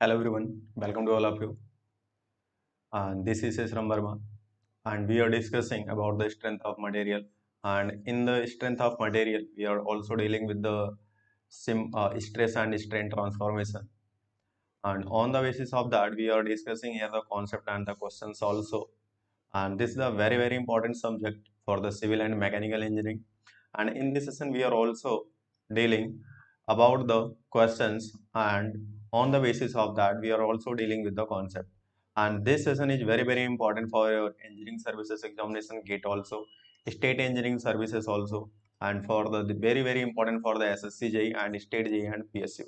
Hello everyone, welcome to all of you. And this is Sram Verma, and we are discussing about the strength of material. And in the strength of material, we are also dealing with the stress and strain transformation. And on the basis of that, we are discussing here the concept and the questions also. And this is a very important subject for the civil and mechanical engineering. And in this session, we are also dealing about the questions, and on the basis of that, we are also dealing with the concept. And this session is very important for your engineering services examination gate also, state engineering services also, and for the very important for the SSC JEE and state JEE and PSU.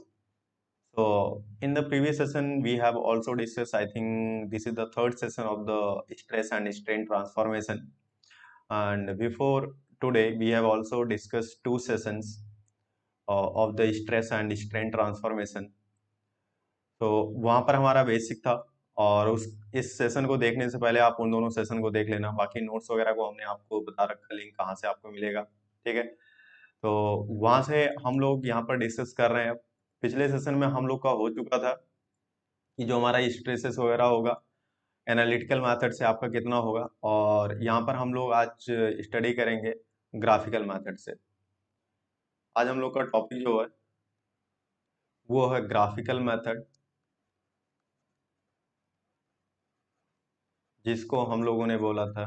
So in the previous session, we have also discussed, I think this is the third session of the stress and strain transformation. And before today, we have also discussed two sessions of the stress and strain transformation. तो वहाँ पर हमारा basic था, और उस इस session को देखने से पहले आप उन दोनों सेशन को देख लेना। बाकी नोट्स वगैरह को हमने आपको बता रखा, लिंक कहाँ से आपको मिलेगा, ठीक है। तो वहाँ से हम लोग यहाँ पर डिस्कस कर रहे हैं। पिछले सेशन में हम लोग का हो चुका था कि जो हमारा स्ट्रेसेस वगैरह होगा एनालिटिकल मेथड से आपका कितना होगा, और यहाँ पर हम लोग आज स्टडी करेंगे ग्राफिकल मेथड से। आज हम लोग का टॉपिक जो है वो है ग्राफिकल मेथड, जिसको हम लोगों ने बोला था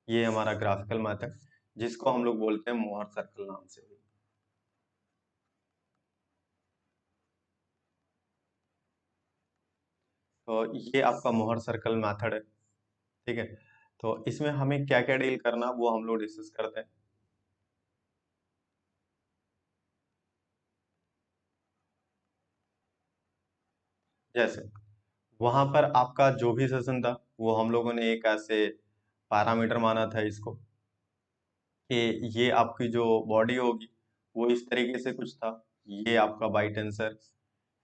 ये हमारा ग्राफिकल मेथड, जिसको हम लोग बोलते हैं मोहर सर्कल नाम से। तो ये आपका मोहर सर्कल मेथड है, ठीक है। तो इसमें हमें क्या क्या डील करना वो हम लोग डिस्कस करते हैं। जैसे वहां पर आपका जो भी सेशन था वो हम लोगों ने एक ऐसे पैरामीटर माना था इसको, कि ये आपकी जो बॉडी होगी वो इस तरीके से कुछ था। ये आपका बाई टेंसर,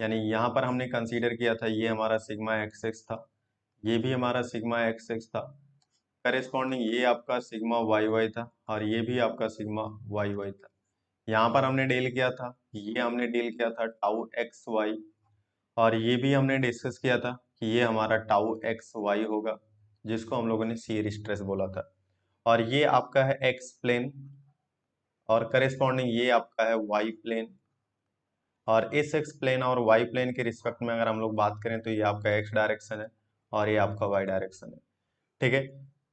यानी यहाँ पर हमने कंसीडर किया था ये हमारा सिग्मा एक्स एक्स था, ये भी हमारा सिग्मा एक्स एक्स था। करेस्पॉन्डिंग ये आपका सिग्मा वाई वाई था, और ये भी आपका सिग्मा वाई वाई था। यहाँ पर हमने डील किया था, ये हमने डील किया था टाउ एक्स वाई, और ये भी हमने डिस्कस किया था कि ये हमारा टाउ एक्स वाई होगा, जिसको हम लोगों ने शियर स्ट्रेस बोला था। और ये आपका है एक्स प्लेन, और करेस्पॉन्डिंग ये आपका है वाई प्लेन। और इस एक्स प्लेन और वाई प्लेन के रिस्पेक्ट में अगर हम लोग बात करें तो ये आपका एक्स डायरेक्शन है और ये आपका वाई डायरेक्शन है, ठीक है।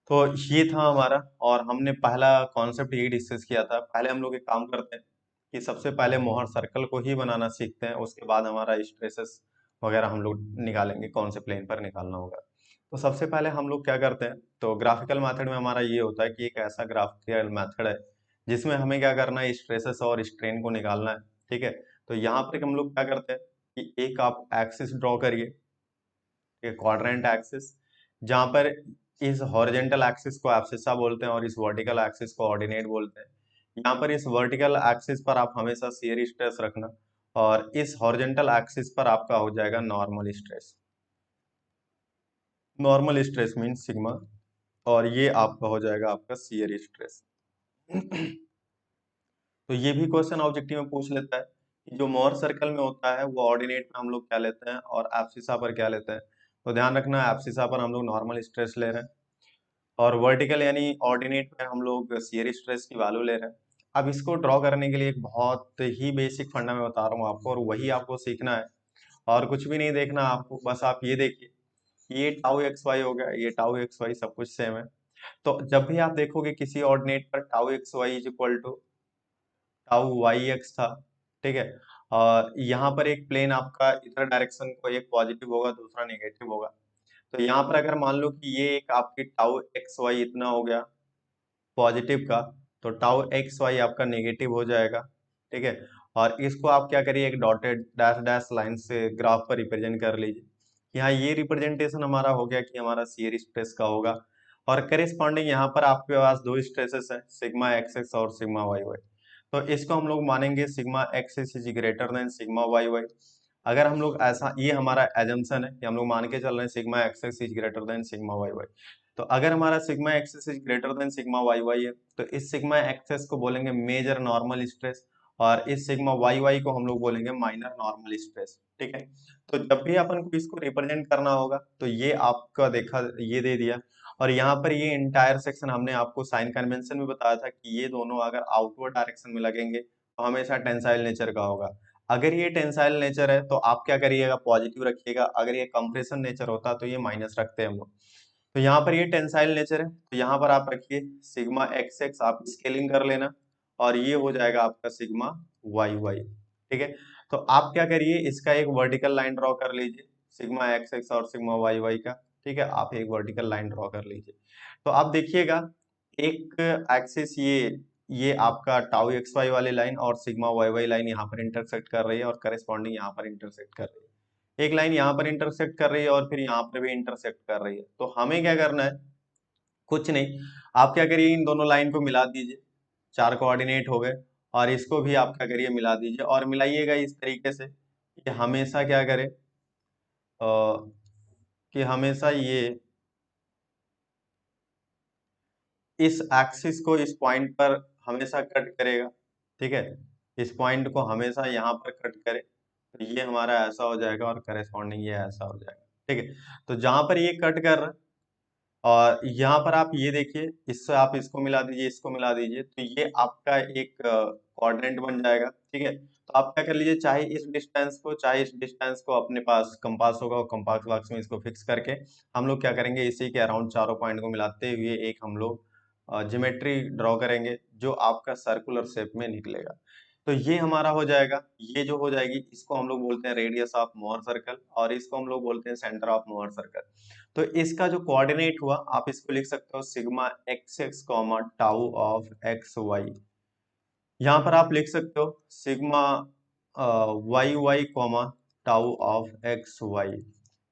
तो ये था हमारा, और हमने पहला कॉन्सेप्ट यही डिस्कस किया था। पहले हम लोग एक काम करते हैं कि सबसे पहले मोहर सर्कल को ही बनाना सीखते हैं, उसके बाद हमारा स्ट्रेसेस वगैरह हम लोग निकालेंगे कौन से प्लेन पर निकालना होगा। तो सबसे पहले हम लोग क्या करते हैं, तो ग्राफिकल मेथड में हमारा ये होता है कि एक ऐसा ग्राफिकल मेथड है जिसमें हमें क्या करना है, स्ट्रेसेस और स्ट्रेन को निकालना है, ठीक है। तो यहाँ पर हम लोग क्या करते हैं कि एक आप एक्सिस ड्रॉ करिए, क्वाड्रेंट एक्सिस, जहां पर इस हॉरिजेंटल एक्सिस को एब्सिसा बोलते हैं और इस वर्टिकल एक्सिस को ऑर्डिनेट बोलते हैं। यहाँ पर इस वर्टिकल एक्सिस पर आप हमेशा शियर स्ट्रेस रखना, और इस हॉरिजेंटल एक्सिस पर आपका हो जाएगा normal stress. Normal stress means sigma, और ये आपका हो जाएगा आपका शियर स्ट्रेस। तो ये भी क्वेश्चन ऑब्जेक्टिव में पूछ लेता है कि जो मोहर सर्कल में होता है वो ऑर्डिनेट में हम लोग क्या लेते हैं और एब्सिसा पर क्या लेते हैं। तो ध्यान रखना, एब्सिसा पर हम लोग नॉर्मल स्ट्रेस ले रहे हैं, और वर्टिकल यानी ऑर्डिनेट में हम लोग शियर स्ट्रेस की वैल्यू ले रहे हैं। अब इसको ड्रॉ करने के लिए एक बहुत ही बेसिक फंडा मैं बता रहा हूँ आपको, और वही आपको सीखना है, और कुछ भी नहीं देखना आपको। बस आप ये देखिए, ये टाउ एक्स वाई हो गया, ये टाउ एक्स वाई सब कुछ सेम है। तो जब भी आप देखोगे किसी ऑर्डिनेट पर tau x y is equal to tau y x था, ठीक है। और यहाँ पर एक प्लेन आपका इधर डायरेक्शन को एक पॉजिटिव होगा दूसरा नेगेटिव होगा। तो यहाँ पर अगर मान लो कि ये एक आपकी टाउ एक्स वाई इतना हो गया पॉजिटिव का, तो टाउ एक्स वाई आपका नेगेटिव हो जाएगा, ठीक है। और इसको आप क्या करिए, एक डॉटेड डैश डैश लाइन से ग्राफ पर रिप्रेजेंट कर लीजिए। यहाँ ये रिप्रेजेंटेशन हमारा हो गया कि हमारा शियर स्ट्रेस का होगा, और करेस्पॉन्डिंग यहाँ पर आपके पास दो स्ट्रेसेस है, सिग्मा एक्स एक्स और सिग्मा वाई वाई। तो इसको हम लोग मानेंगे sigma x x is greater than sigma Y y. अगर हम लोग ऐसा, ये हमारा एजम्पशन है कि हम लोग मान के चल रहे हैं sigma x x is greater than sigma Y y. तो अगर हमारा sigma x x is greater than sigma Y y है, तो इस सिग्मा एक्सेस को बोलेंगे मेजर नॉर्मल स्ट्रेस, और इस सिग्मा वाई वाई को हम लोग बोलेंगे माइनर नॉर्मल स्ट्रेस। ठीक है, तो जब भी अपन को इसको रिप्रेजेंट करना होगा तो ये आपका देखा, ये दे दिया, और यहाँ पर ये इंटायर सेक्शन हमने आपको साइन कन्वेंशन में बताया था कि ये दोनों अगर आउटवर्ड डायरेक्शन में लगेंगे तो हमेशा टेंसाइल नेचर का होगा। अगर ये टेंसाइल नेचर है तो आप क्या करिएगा, पॉजिटिव रखिएगा। अगर ये कंप्रेशन नेचर होता तो ये माइनस रखते हैं हम लोग। तो यहाँ पर ये टेंसाइल नेचर है, तो यहाँ पर आप रखिए सिग्मा एक्स एक्स, आप स्केलिंग कर लेना, और ये हो जाएगा आपका सिग्मा वाई वाई। ठीक है, तो आप क्या करिए, इसका एक वर्टिकल लाइन ड्रॉ कर लीजिए, सिग्मा एक्स एक्स और सिग्मा वाई वाई का। ठीक है, आप एक वर्टिकल लाइन ड्रॉ कर लीजिए। तो आप देखिएगा, एक एक्सिस ये आपका टाउ एक्स वाई वाली लाइन और सिग्मा वाई वाई लाइन यहाँ पर इंटरसेक्ट कर रही है, और करस्पॉन्डिंग यहाँ पर इंटरसेक्ट कर रही है। एक लाइन यहाँ पर इंटरसेक्ट कर रही है और फिर यहाँ पर भी इंटरसेक्ट कर रही है। तो हमें क्या करना है, कुछ नहीं, आप क्या करिए, इन दोनों लाइन को मिला दीजिए, चार कोऑर्डिनेट हो गए, और इसको भी आप क्या करिए, मिला दीजिए, और मिलाइएगा इस तरीके से कि हमेशा क्या करे, कि हमेशा ये इस एक्सिस को इस पॉइंट पर हमेशा कट करेगा। ठीक है, इस पॉइंट को हमेशा यहाँ पर कट करे, तो ये हमारा ऐसा हो जाएगा और करेस्पॉन्डिंग ये ऐसा हो जाएगा। ठीक है, तो जहां पर ये कट कर रहा है, और यहाँ पर आप ये देखिए, इससे आप इसको मिला दीजिए, इसको मिला दीजिए, तो ये आपका एक कोऑर्डिनेट बन जाएगा। ठीक है, तो आप क्या कर लीजिए, चाहे इस डिस्टेंस को, चाहे इस डिस्टेंस को, अपने पास कंपास होगा, और कंपास बॉक्स में इसको फिक्स करके हम लोग क्या करेंगे, इसी के अराउंड चारों पॉइंट को मिलाते हुए एक हम लोग ज्योमेट्री ड्रॉ करेंगे जो आपका सर्कुलर शेप में निकलेगा। तो ये हमारा हो जाएगा, ये जो हो जाएगी इसको हम लोग बोलते हैं रेडियस ऑफ मोहर सर्कल, और इसको हम लोग बोलते हैं सेंटर ऑफ मोहर सर्कल। तो इसका जो कोऑर्डिनेट हुआ, आप इसको लिख सकते हो sigma x x comma tau of x y. यहाँ पर आप लिख सकते हो sigma Y y comma tau of x y.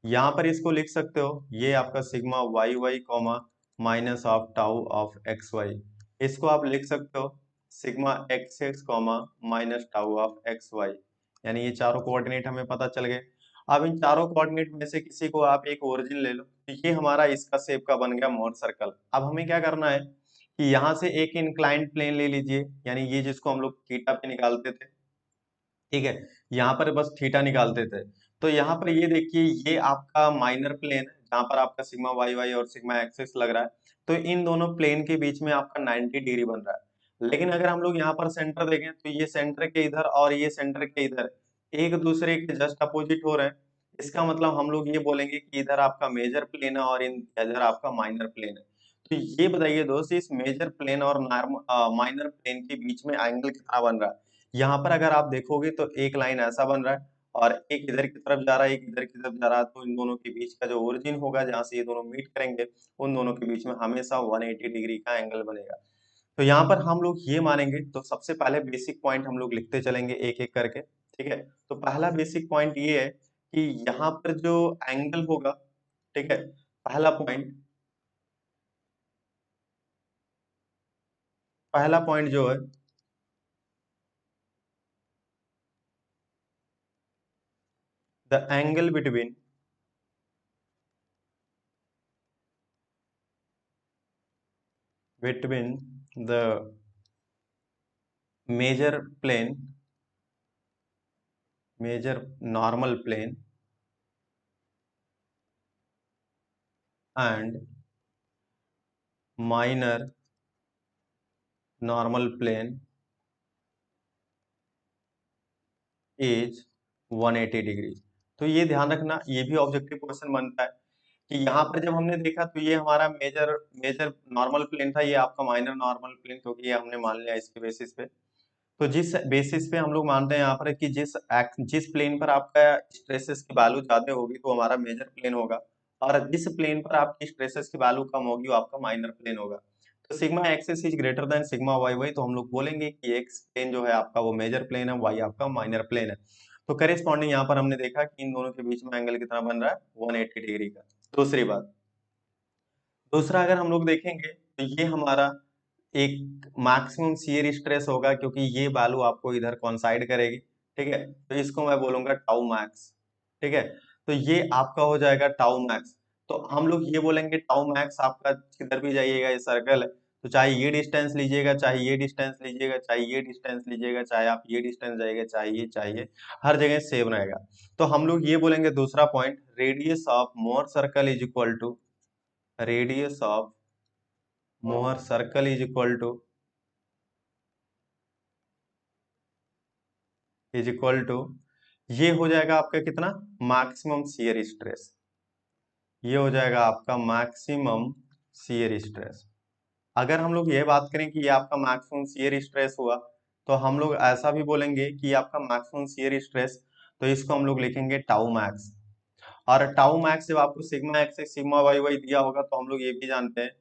यहाँ पर इसको लिख सकते हो, ये आपका sigma Y y comma minus of tau of x y. इसको आप लिख सकते हो sigma x x comma minus tau of x y. यानी ये चारों कोऑर्डिनेट हमें पता चल गए। अब इन चारों कोऑर्डिनेट में से किसी को आप एक ओरिजिन ले लो, तो ये हमारा इसका शेप का बन गया मोर सर्कल। अब हमें क्या करना है कि यहाँ से एक इंक्लाइंड प्लेन ले लीजिए, यानी ये जिसको हम लोग थीटा पे निकालते थे। ठीक है, यहाँ पर बस थीटा निकालते थे। तो यहाँ पर ये देखिए, ये आपका माइनर प्लेन है जहाँ पर आपका सिग्मा वाई वाई और सिग्मा एक्सिस लग रहा है। तो इन दोनों प्लेन के बीच में आपका 90 डिग्री बन रहा है। लेकिन अगर हम लोग यहाँ पर सेंटर देखें तो ये सेंटर के इधर और ये सेंटर के इधर एक दूसरे के जस्ट अपोजिट हो रहे हैं। इसका मतलब हम लोग ये बोलेंगे कि इधर आपका मेजर प्लेन है और इधर आपका माइनर प्लेन है। तो ये बताइए दोस्त, इस मेजर प्लेन और माइनर प्लेन के बीच में एंगल कितना बन रहा है। यहाँ पर अगर आप देखोगे तो एक लाइन ऐसा बन रहा है, और एक इधर की तरफ जा रहा है, एक इधर की तरफ जा रहा है। तो इन दोनों के बीच का जो ओरिजिन होगा, जहां से ये दोनों मीट करेंगे, उन दोनों के बीच में हमेशा 180 डिग्री का एंगल बनेगा। तो यहाँ पर हम लोग ये मानेंगे, तो सबसे पहले बेसिक पॉइंट हम लोग लिखते चलेंगे एक एक करके। ठीक है, तो पहला बेसिक पॉइंट ये है कि यहाँ पर जो एंगल होगा, ठीक है, पहला पॉइंट जो है, the angle between the major plane, major normal plane and minor normal plane is 180 degree. तो ये ध्यान रखना, ये भी ऑब्जेक्टिव क्वेश्चन बनता है कि यहाँ पर जब हमने देखा तो ये हमारा मेजर मेजर नॉर्मल प्लेन था, ये आपका माइनर नॉर्मल प्लेन, क्योंकि ये हमने मान लिया इसके बेसिस पे। तो जिस बेसिस पे हम लोग मानते हैं यहाँ पर कि जिस प्लेन पर आपका स्ट्रेसेस की वैल्यू ज्यादा होगी तो हमारा मेजर प्लेन होगा, और जिस प्लेन पर आपकी स्ट्रेसेस की वैल्यू कम होगी वो आपका माइनर प्लेन होगा। तो sigma x x is greater than sigma Y y, तो हम लोग बोलेंगे कि एक्स प्लेन जो है आपका वो मेजर प्लेन है, वाई आपका माइनर प्लेन है। तो करेस्पॉन्डिंग यहाँ पर हमने देखा कि इन दोनों के बीच में एंगल कितना बन रहा है, 180 डिग्री का। दूसरी बात, दूसरा अगर हम लोग देखेंगे तो ये हमारा एक मैक्सिमम शियर स्ट्रेस होगा, क्योंकि ये वैल्यू आपको इधर कॉन्साइड करेगी। ठीक है, तो इसको मैं बोलूंगा टाउ मैक्स। ठीक है, तो ये आपका हो जाएगा टाउ मैक्स। तो हम लोग ये बोलेंगे टाउ मैक्स आपका किधर भी जाइएगा ये सर्कल है, तो चाहे ये डिस्टेंस लीजिएगा, चाहे ये डिस्टेंस लीजिएगा, चाहे ये डिस्टेंस लीजिएगा, चाहे आप ये डिस्टेंस जाइएगा, चाहिए हर जगह सेम रहेगा। तो हम लोग ये बोलेंगे दूसरा point, radius of Mohr circle is equal to, radius of Mohr circle is equal to, ये हो जाएगा आपका कितना, मैक्सिमम शियर स्ट्रेस। ये हो जाएगा आपका मैक्सिमम शियर स्ट्रेस। अगर हम लोग ये बात करें कि ये आपका मैक्सिमम शियर स्ट्रेस हुआ, तो हम लोग ऐसा भी बोलेंगे कि आपका मैक्सिमम शियर स्ट्रेस, तो इसको हम लोग लिखेंगे टाउ मैक्स। और टाउ मैक्स जब आपको sigma x sigma Y y दिया होगा, तो हम लोग ये भी जानते हैं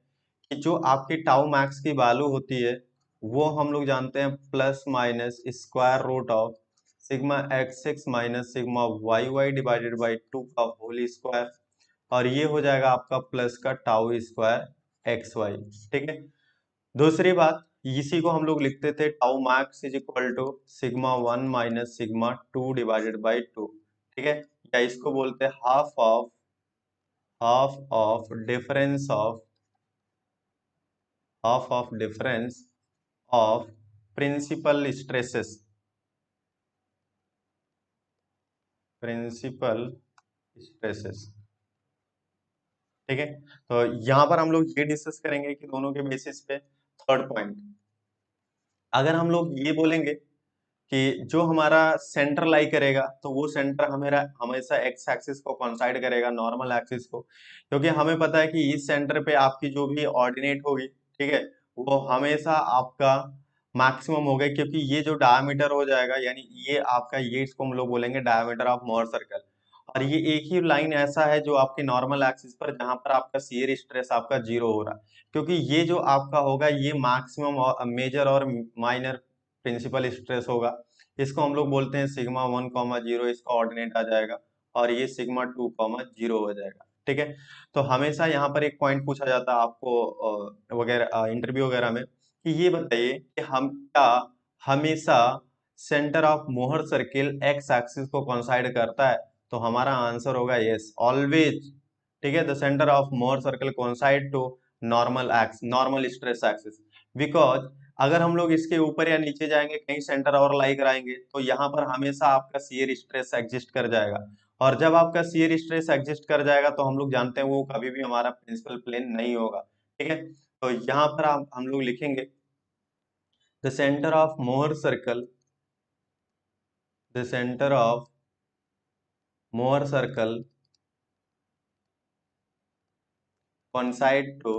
कि जो आपकी टाउ मैक्स की वैल्यू होती है, वो हम लोग जानते हैं plus minus square root of sigma x minus sigma Y Y divided by 2 का होल स्क्वायर। और ये हो जाएगा आपका प्लस का टाउ स्क्वायर एक्स वाई। ठीक है। दूसरी बात, इसी को हम लोग लिखते थे tau max is equal to sigma 1 minus sigma 2 divided by 2। ठीक है। या इसको बोलते हैं half of difference of of principal stresses, principal stresses. ठीक है। तो यहां पर हम लोग ये डिस्कस करेंगे कि दोनों के बेसिस पे थर्ड पॉइंट, अगर हम लोग ये बोलेंगे कि जो हमारा सेंटर लाई करेगा, तो वो सेंटर हमें हमेशा एक्स एक्सिस को कोइंसाइड करेगा नॉर्मल एक्सिस को, क्योंकि हमें पता है कि इस सेंटर पे आपकी जो भी ऑर्डिनेट होगी, ठीक है, वो हमेशा आपका मैक्सिमम होगा, क्योंकि ये जो डायमीटर हो जाएगा, यानी ये आपका, ये इसको हम लोग बोलेंगे डायमीटर ऑफ मोर सर्कल। और ये एक ही लाइन ऐसा है जो आपकी नॉर्मल एक्सिस पर, जहां पर आपका शियर स्ट्रेस आपका जीरो हो रहा है, क्योंकि ये जो आपका होगा ये मैक्सिमम और मेजर और माइनर प्रिंसिपल स्ट्रेस होगा। इसको हम लोग बोलते हैं सिग्मा 1 कॉमा जीरो, इसका ऑर्डिनेट आ जाएगा, और ये सिग्मा 2 कॉमा जीरो हो जाएगा। ठीक है। तो हमेशा यहाँ पर एक पॉइंट पूछा जाता है आपको वगैरह इंटरव्यू वगैरह में, कि ये बताइए कि हम क्या हमेशा centre of Mohr circle x axis को कोइंसाइड करता है, तो हमारा आंसर होगा यस, ऑलवेज। ठीक है। The centre of Mohr circle coincide to normal x, normal stress axis. Because अगर हम लोग इसके ऊपर या नीचे जाएंगे, कहीं सेंटर और लाई कराएंगे, तो यहाँ पर हमेशा आपका शियर स्ट्रेस एग्जिस्ट कर जाएगा। और जब आपका शियर स्ट्रेस एग्जिस्ट कर जाएगा, तो हम लोग जानते हैं वो कभी भी हमारा प्रिंसिपल प्लेन नहीं होगा। ठीक है। तो यहाँ पर हम लोग लिखेंगे the centre of Mohr circle, the centre of Mohr circle coincide to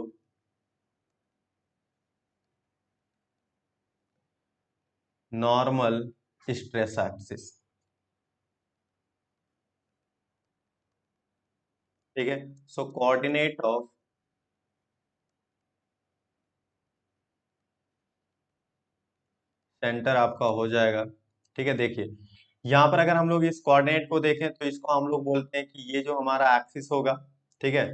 normal stress axis। ठीक है। सो कोऑर्डिनेट ऑफ सेंटर आपका हो जाएगा। ठीक है। देखिए, यहाँ पर अगर हम लोग इस कोऑर्डिनेट को देखें, तो इसको हम लोग बोलते हैं कि ये जो हमारा एक्सिस होगा, ठीक है,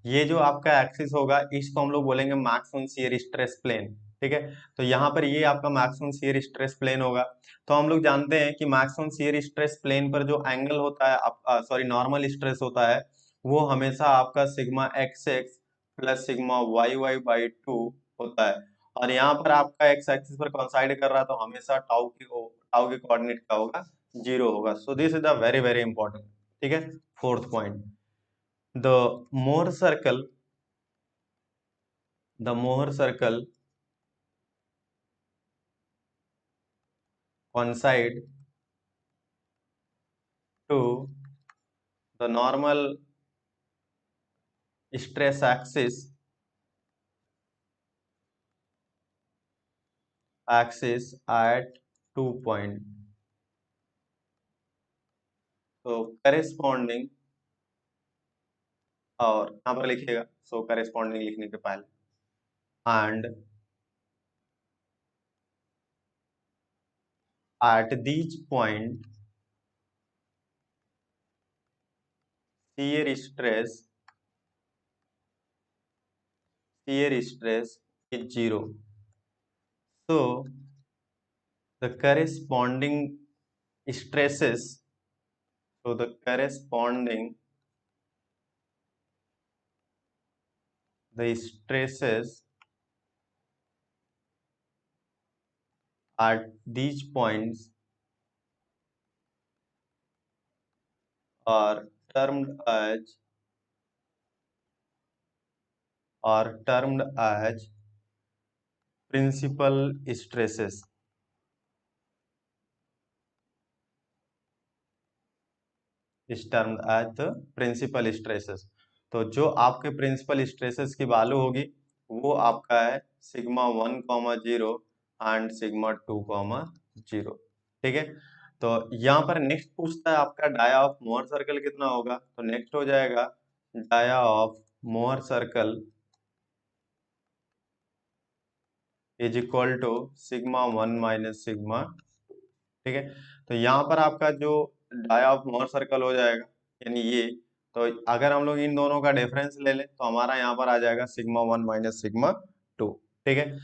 ये जो आपका एक्सिस होगा, इसको हम लोग बोलेंगे मैक्सिमम शियर स्ट्रेस प्लेन। ठीक है। तो यहाँ पर ये आपका मैक्सिमम शियर स्ट्रेस प्लेन होगा। तो हम लोग जानते हैं कि मैक्सिमम शियर स्ट्रेस प्लेन पर जो एंगल होता है, सॉरी नॉर्मल स्ट्रेस होता है, वो हमेशा आपका sigma x x plus sigma Y Y by two होता है। और यहाँ पर आपका एक्स एक्सिस पर कोइंसाइड कर रहा है, तो हमेशा टाउ के कोऑर्डिनेट का होगा जीरो होगा। So this is the very very important. ठीक है। Fourth point, the more circle, the more circle coincide to the normal stress axis at 2 point। तो करेस्पॉन्डिंग, और यहाँ पर लिखिएगा, सो करेस्पॉन्डिंग लिखने के पहले, and at these point shear stress, shear stress is zero। So the corresponding stresses, so the corresponding, the stresses at these points are termed as principal stresses is termed as the principal stresses। तो जो आपके principal stresses की value होगी वो आपका है sigma 1,0 and sigma 2,0। ठीक है। तो यहाँ पर नेक्स्ट पूछता है आपका डाया ऑफ मोहर सर्कल कितना होगा। तो नेक्स्ट हो जाएगा dia of Mohr circle is equal to sigma 1 minus sigma. ठीक है। तो यहाँ पर आपका जो डाया ऑफ मोहर सर्कल हो जाएगा यानी ये, तो अगर हम लोग इन दोनों का डिफरेंस ले लें तो हमारा यहाँ पर आ जाएगा सिग्मा 1 माइनस सिग्मा 2। ठीक है।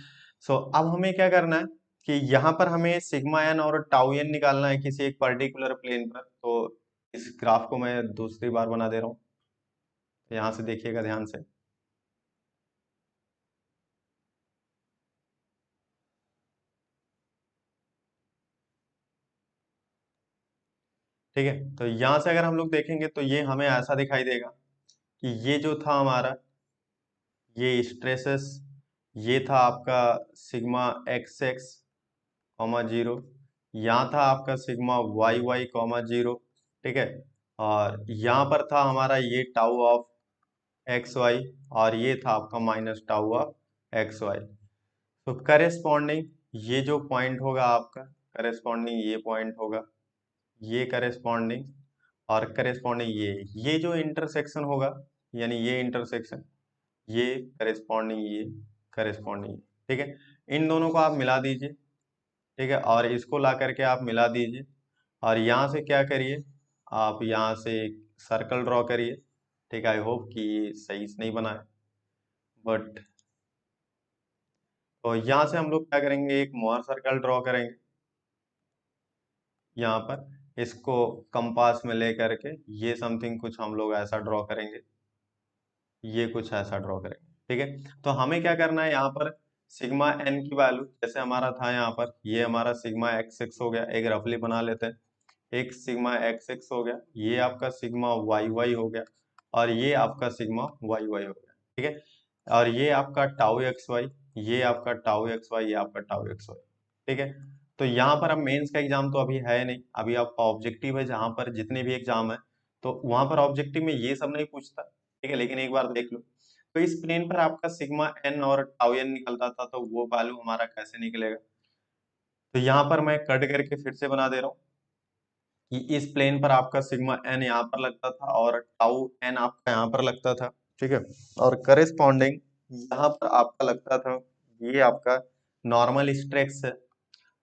सो अब हमें क्या करना है कि यहाँ पर हमें सिग्मा एन और टाउ एन निकालना है किसी एक पर्टिकुलर प्लेन पर। तो इस ग्राफ को मैं दूसरी बार बना दे रहा हूँ, यहाँ से देखिएगा ध्यान से। ठीक है। तो यहाँ से अगर हम लोग देखेंगे तो ये हमें ऐसा दिखाई देगा कि ये जो था हमारा ये स्ट्रेसेस, ये था आपका sigma x x comma zero, यहाँ था आपका sigma Y y comma zero. ठीक है। और यहाँ पर था हमारा ये टाउ ऑफ एक्स वाई, और ये था आपका minus tau of x y. तो करेस्पॉन्डिंग ये जो पॉइंट होगा आपका, करेस्पॉन्डिंग ये पॉइंट होगा, ये करेस्पॉन्डिंग और करेस्पॉन्डिंग ये जो इंटरसेक्शन होगा यानी ये इंटरसेक्शन, ये करेस्पॉन्डिंग ये करेस्पॉन्डिंग। ठीक है। इन दोनों को आप मिला दीजिए। ठीक है। और इसको ला करके आप मिला दीजिए और यहाँ से क्या करिए, आप यहाँ से एक सर्कल ड्रॉ करिए। ठीक है। आई होप कि ये सही से नहीं बना है बट, तो यहाँ से हम लोग क्या करेंगे, एक मोहर सर्कल ड्रॉ करेंगे यहाँ पर, इसको कंपास में ले करके ये समथिंग कुछ हम लोग ऐसा ड्रॉ करेंगे, ये कुछ ऐसा ड्रॉ करेंगे। ठीक है। तो हमें क्या करना है यहाँ पर सिग्मा एन की वैल्यू, जैसे हमारा था यहाँ पर ये हमारा सिग्मा एक्स एक्स हो गया, एक रफली बना लेते हैं, एक सिग्मा एक्स एक्स हो गया, ये आपका सिग्मा वाई वाई हो गया, और ये आपका सिग्मा वाई वाई हो गया। ठीक है। और ये आपका टाउ एक्स वाई, ये आपका टाउ एक्स वाई, ये आपका टाउ एक्स वाई। ठीक है। तो यहाँ पर अब मेंस का एग्जाम तो अभी है नहीं, अभी आपका ऑब्जेक्टिव है, जहां पर जितने भी एग्जाम है तो वहां पर ऑब्जेक्टिव में ये सब नहीं पूछता। ठीक है। लेकिन एक बार देख लो, तो इस प्लेन पर आपका सिग्मा एन और टाउ एन निकलता था, तो वो वैल्यू हमारा कैसे निकलेगा। तो यहाँ पर मैं कट करके फिर से बना दे रहा हूँ कि इस प्लेन पर आपका सिग्मा एन यहाँ पर लगता था और टाउ एन आपका यहाँ पर लगता था। ठीक है। और करेस्पॉन्डिंग यहाँ पर आपका लगता था, ये आपका नॉर्मल स्ट्रेस है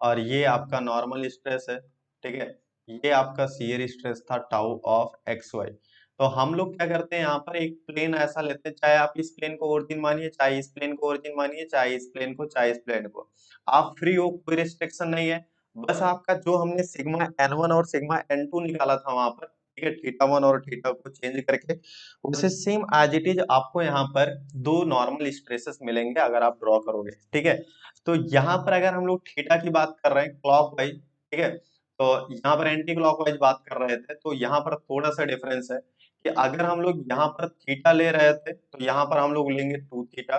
और ये आपका नॉर्मल स्ट्रेस है। ठीक है। ये आपका शियर स्ट्रेस था टाउ ऑफ एक्स वाई। तो हम लोग क्या करते हैं, यहाँ पर एक प्लेन ऐसा लेते हैं, चाहे आप इस प्लेन को ओरिजिन मानिए, चाहे इस प्लेन को ओरिजिन मानिए, चाहे इस प्लेन को, चाहे इस प्लेन को, आप फ्री हो, कोई रिस्ट्रिक्शन नहीं है। बस आपका जो हमने सिग्मा एन वन और सिग्मा एन टू निकाला था वहां पर, ठीक है, थीटा वन और थीटा को चेंज करके, उसे सेम एज इट इज आपको यहाँ पर दो नॉर्मल स्ट्रेसेस मिलेंगे अगर आप ड्रॉ करोगे। ठीक है। तो यहाँ पर अगर हम लोग थीटा की बात कर रहे हैं क्लॉकवाइज, ठीक है, तो यहाँ पर एंटी क्लॉकवाइज बात कर रहे थे, तो यहाँ पर थोड़ा सा डिफरेंस है कि अगर हम लोग यहाँ पर थीटा ले रहे थे तो यहाँ पर हम लोग लेंगे 2 थीटा,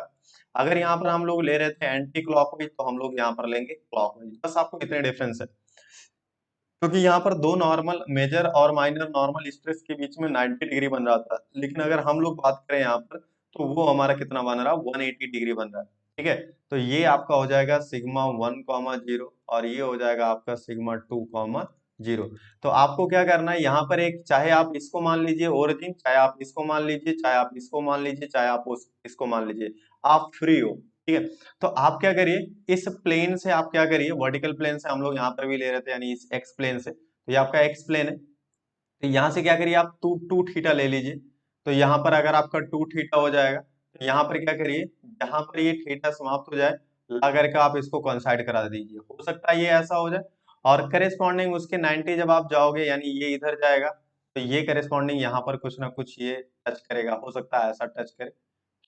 अगर यहाँ पर हम लोग ले रहे थे एंटी क्लॉकवाइज तो हम लोग यहाँ पर लेंगे क्लॉकवाइज। बस आपको इतने डिफरेंस है, क्योंकि यहाँ पर दो नॉर्मल मेजर और माइनर नॉर्मल स्ट्रेस के बीच में 90 डिग्री बन रहा था, लेकिन अगर हम लोग बात करें यहाँ पर तो वो हमारा कितना बन रहा है, 180 डिग्री बन रहा है। ठीक है। तो ये आपका हो जाएगा सिग्मा 1,0 और ये हो जाएगा आपका सिग्मा 2,0। तो आपको क्या करना है, यहाँ पर एक, चाहे आप इसको मान लीजिए ओरिजिन, चाहे आप इसको मान लीजिए, चाहे आप इसको मान लीजिए, चाहे आप इसको मान लीजिए, आप फ्री हो। ठीक है। तो आप क्या करिए, इस प्लेन से आप क्या करिए, वर्टिकल प्लेन से हम लोग यहाँ पर भी ले रहे थे यानी इस एक्स प्लेन से, तो ये आपका एक्स प्लेन है, तो यहाँ से क्या करिए आप टू टू थीटा ले लीजिए। तो यहाँ पर अगर आपका 2 थीटा हो जाएगा तो यहाँ पर क्या करिए, जहां पर ये थीटा समाप्त हो जाए ला करके आप इसको कोइंसाइड करा दीजिए, हो सकता है ये ऐसा हो जाए। और करेस्पॉन्डिंग उसके 90 जब आप जाओगे यानी ये इधर जाएगा, तो ये करेस्पॉन्डिंग यहाँ पर कुछ ना कुछ ये टच करेगा, हो सकता है ऐसा टच करे।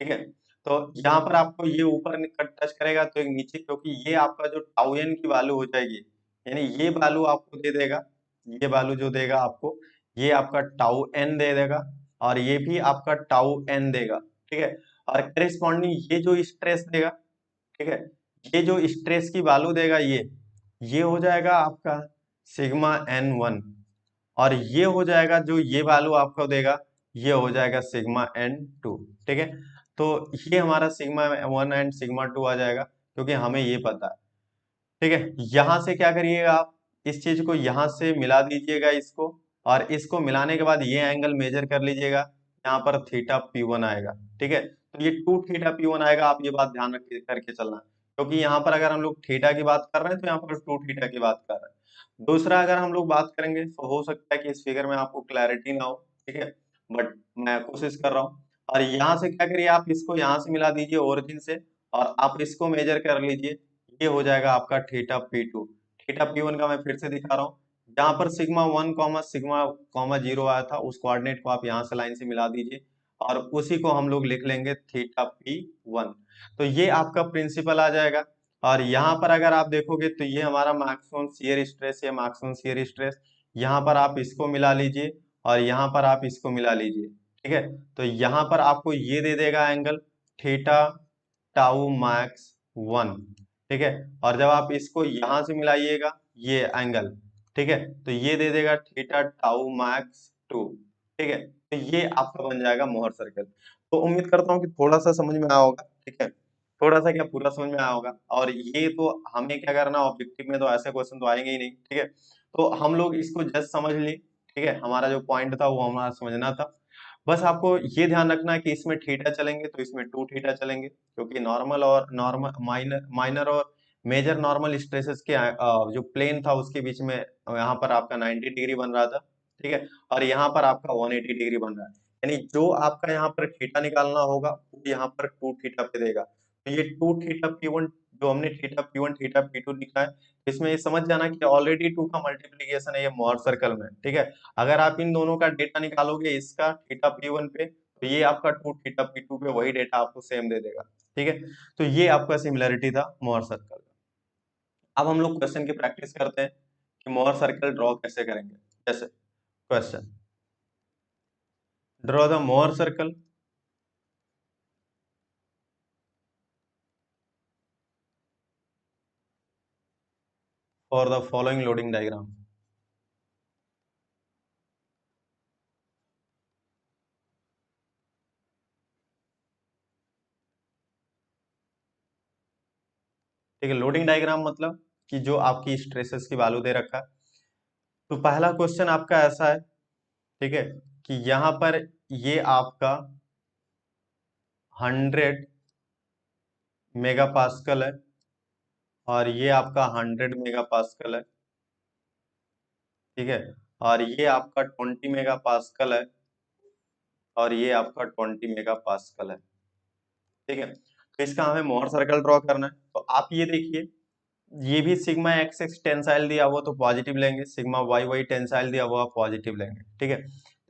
ठीक है। तो यहाँ पर आपको ये ऊपर टच करेगा तो एक नीचे, क्योंकि ये आपका जो टाउ एन की वैल्यू हो जाएगी, यानी ये वैल्यू आपको दे देगा, ये वैल्यू जो देगा आपको, ये आपका टाउ एन दे देगा, और ये भी आपका टाउ एन देगा, ठीक है। और करेस्पॉन्डिंग ये जो स्ट्रेस देगा, ठीक है, ये जो स्ट्रेस की वैल्यू देगा, ये हो जाएगा आपका सिग्मा एन वन, और ये हो जाएगा जो ये वैल्यू आपको देगा, ये हो जाएगा सिग्मा एन टू, ठीक है। तो ये हमारा sigma one and sigma two आ जाएगा, क्योंकि हमें ये पता है, ठीक है। यहां से क्या करिएगा आप, इस चीज को यहां से मिला दीजिएगा इसको, और इसको मिलाने के बाद ये एंगल मेजर कर लीजिएगा, यहाँ पर थीटा पी वन आएगा, ठीक है। तो ये टू थीटा पी वन आएगा, आप ये बात ध्यान रख करके चलना, क्योंकि यहाँ पर अगर हम लोग थीटा की बात कर रहे हैं तो यहाँ पर टू थीटा की बात कर रहे हैं। दूसरा अगर हम लोग बात करेंगे तो हो सकता है कि इस फिगर में आपको क्लैरिटी ना हो, ठीक है, बट मैं कोशिश कर रहा हूँ। और यहाँ से क्या करिए, आप इसको यहाँ से मिला दीजिए ओरिजिन से, और आप इसको मेजर कर लीजिए, ये हो जाएगा आपका theta p two. Theta p one का मैं फिर से दिखा रहा हूँ, जहां पर sigma one comma sigma comma zero आया था, उस कोऑर्डिनेट को आप यहाँ से लाइन से मिला दीजिए, और उसी को हम लोग लिख लेंगे थीटा पी वन। तो ये आपका प्रिंसिपल आ जाएगा। और यहाँ पर अगर आप देखोगे तो ये हमारा मैक्सिमम शियर स्ट्रेस है, मैक्सिमम शियर स्ट्रेस, यहाँ पर आप इसको मिला लीजिए, और यहाँ पर आप इसको मिला लीजिए, ठीक है। तो यहाँ पर आपको ये दे देगा angle theta tau max one, ठीक है। और जब आप इसको यहां से मिलाइएगा ये एंगल, ठीक है, तो ये दे देगा थीटा टाउ मैक्स टू, ठीक है। तो ये आपका बन जाएगा मोहर सर्कल। तो उम्मीद करता हूँ कि थोड़ा सा समझ में आया होगा, ठीक है, थोड़ा सा क्या पूरा समझ में आया होगा। और ये तो हमें क्या करना, ऑब्जेक्टिव में तो ऐसे क्वेश्चन तो आएंगे ही नहीं, ठीक है। तो हम लोग इसको जस्ट समझ लिए, ठीक है, हमारा जो पॉइंट था वो हमारा समझना था। बस आपको ये ध्यान रखना है कि इसमें थीटा चलेंगे तो इसमें टू थीटा चलेंगे, क्योंकि नॉर्मल और नॉर्मल माइनर माइनर और मेजर नॉर्मल स्ट्रेसेस के जो प्लेन था उसके बीच में यहाँ पर आपका 90 डिग्री बन रहा था, ठीक है, और यहाँ पर आपका 180 डिग्री बन रहा है। यानी जो आपका यहाँ पर थीटा निकालना होगा वो यहाँ पर टू थीटा पे देगा। तो ये टू थीटा पी वन, जो हमने theta p one theta p two लिखा है, इसमें ये समझ जाना कि ऑलरेडी टू का मल्टीप्लीकेशन है ये मोहर सर्कल में, ठीक है। अगर आप इन दोनों का डेटा निकालोगे इसका थीटा पी वन पे, तो ये आपका टू थीटा पी टू पे वही डेटा आपको सेम दे देगा, ठीक है। तो ये आपका सिमिलरिटी था मोहर सर्कल का। अब हम लोग क्वेश्चन की प्रैक्टिस करते हैं कि मोहर सर्कल ड्रॉ कैसे करेंगे। जैसे question, draw the Mohr circle for the following loading diagram. ठीक है, लोडिंग डायग्राम मतलब कि जो आपकी स्ट्रेसेस की वैल्यू दे रखा है। तो पहला क्वेश्चन आपका ऐसा है, ठीक है, कि यहाँ पर ये आपका 100 मेगा पास्कल है, और ये आपका 100 मेगा पास्कल है, ठीक है, और ये आपका 20 मेगा पास्कल है, और ये आपका 20 मेगा पास्कल है, ठीक है। तो इसका हमें मोहर सर्कल ड्रॉ करना है। तो आप ये देखिए, ये भी सिग्मा एक्स एक्स टेंसाइल दिया हुआ तो पॉजिटिव लेंगे, सिग्मा वाई वाई टेंसाइल दिया हुआ पॉजिटिव लेंगे, ठीक है।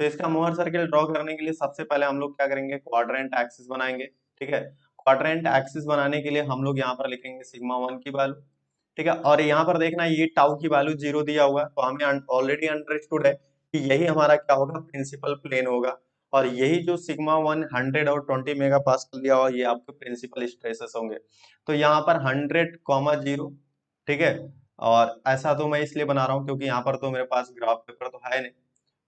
तो इसका मोहर सर्कल ड्रॉ करने के लिए सबसे पहले हम लोग क्या करेंगे, क्वाड्रेंट एक्सिस बनाएंगे, ठीक है। क्वाड्रेंट एक्सिस बनाने के लिए हम लोग यहाँ पर लिखेंगे सिग्मा वन की वैल्यू, ठीक है। और यहाँ पर देखना ये टाउ की वैल्यू 0 दिया हुआ है, तो हमें ऑलरेडी अंडरस्टूड है कि यही हमारा क्या होगा, प्रिंसिपल प्लेन होगा। और यही जो सिग्मा वन 100 और 20 मेगा पास्कल दिया हुआ, ये आपके प्रिंसिपल स्ट्रेसेस होंगे। तो यहाँ पर 100, 0, ठीक है। और ऐसा तो मैं इसलिए बना रहा हूँ क्योंकि यहाँ पर तो मेरे पास ग्राफ पेपर तो है नहीं।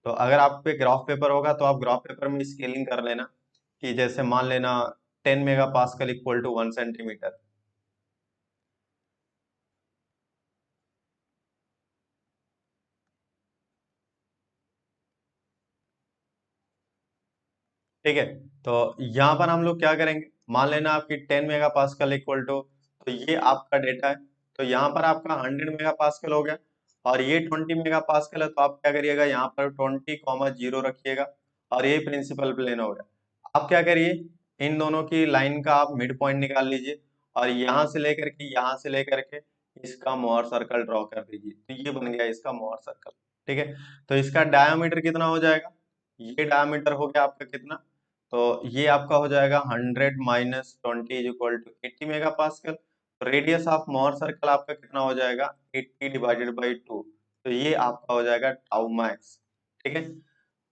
तो अगर आप पे ग्राफ पेपर होगा तो आप ग्राफ पेपर में स्केलिंग कर लेना, कि जैसे मान लेना 10 mega pascal equal to 1 centimetre, ठीक है। तो यहाँ पर हम लोग क्या करेंगे, मान लेना आपकी 10 मेगा पास्कल इक्वल टू, तो ये आपका डेटा है, तो यहाँ पर आपका 100 मेगा पास्कल हो गया, और ये 20 मेगा पास्कल है, तो आप क्या करिएगा, यहाँ पर 20, 0 रखिएगा, और ये प्रिंसिपल प्लेन हो गया। आप क्या करिए, इन दोनों की लाइन का आप मिड पॉइंट निकाल लीजिए, और यहाँ से लेकर के इसका मोहर सर्कल ड्रॉ कर दीजिए, तो ये बन गया इसका मोहर सर्कल, ठीक है। तो इसका डायमीटर कितना हो जाएगा, ये डायमीटर हो गया आपका कितना, तो ये आपका हो जाएगा 100 minus 20 is equal to 80 mega pascal. Radius of Mohr circle आपका कितना हो जाएगा 80 डिवाइडेड बाई 2, तो ये आपका हो जाएगा टाउ मैक्स। ठीक है,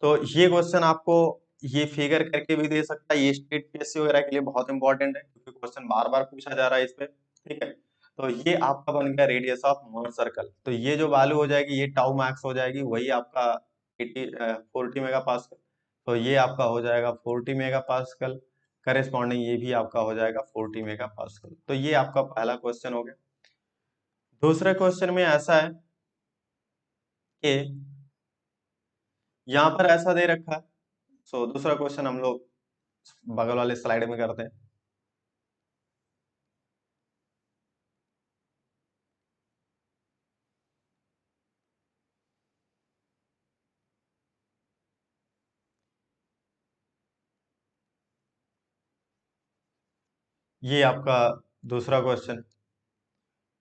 तो ये क्वेश्चन आपको ये फिगर करके भी दे सकता है, ये स्टेट पीएससी वगैरह के लिए बहुत इंपॉर्टेंट है क्योंकि क्वेश्चन बार बार पूछा जा रहा है इस पे। ठीक है, तो ये आपका बन गया रेडियस ऑफ मोहर सर्कल, तो ये जो वैल्यू हो जाएगी ये टाउ मैक्स हो जाएगी, वही आपका 40 मेगा पास्कल। तो ये आपका हो जाएगा 40 मेगा पास्कल, करेस्पॉन्डिंग ये भी आपका हो जाएगा 40 मेगा पास्कल। तो ये आपका पहला क्वेश्चन हो गया। दूसरे क्वेश्चन में ऐसा है कि यहाँ पर ऐसा दे रखा है, सो दूसरा क्वेश्चन हम लोग बगल वाले स्लाइड में करते हैं। ये आपका दूसरा क्वेश्चन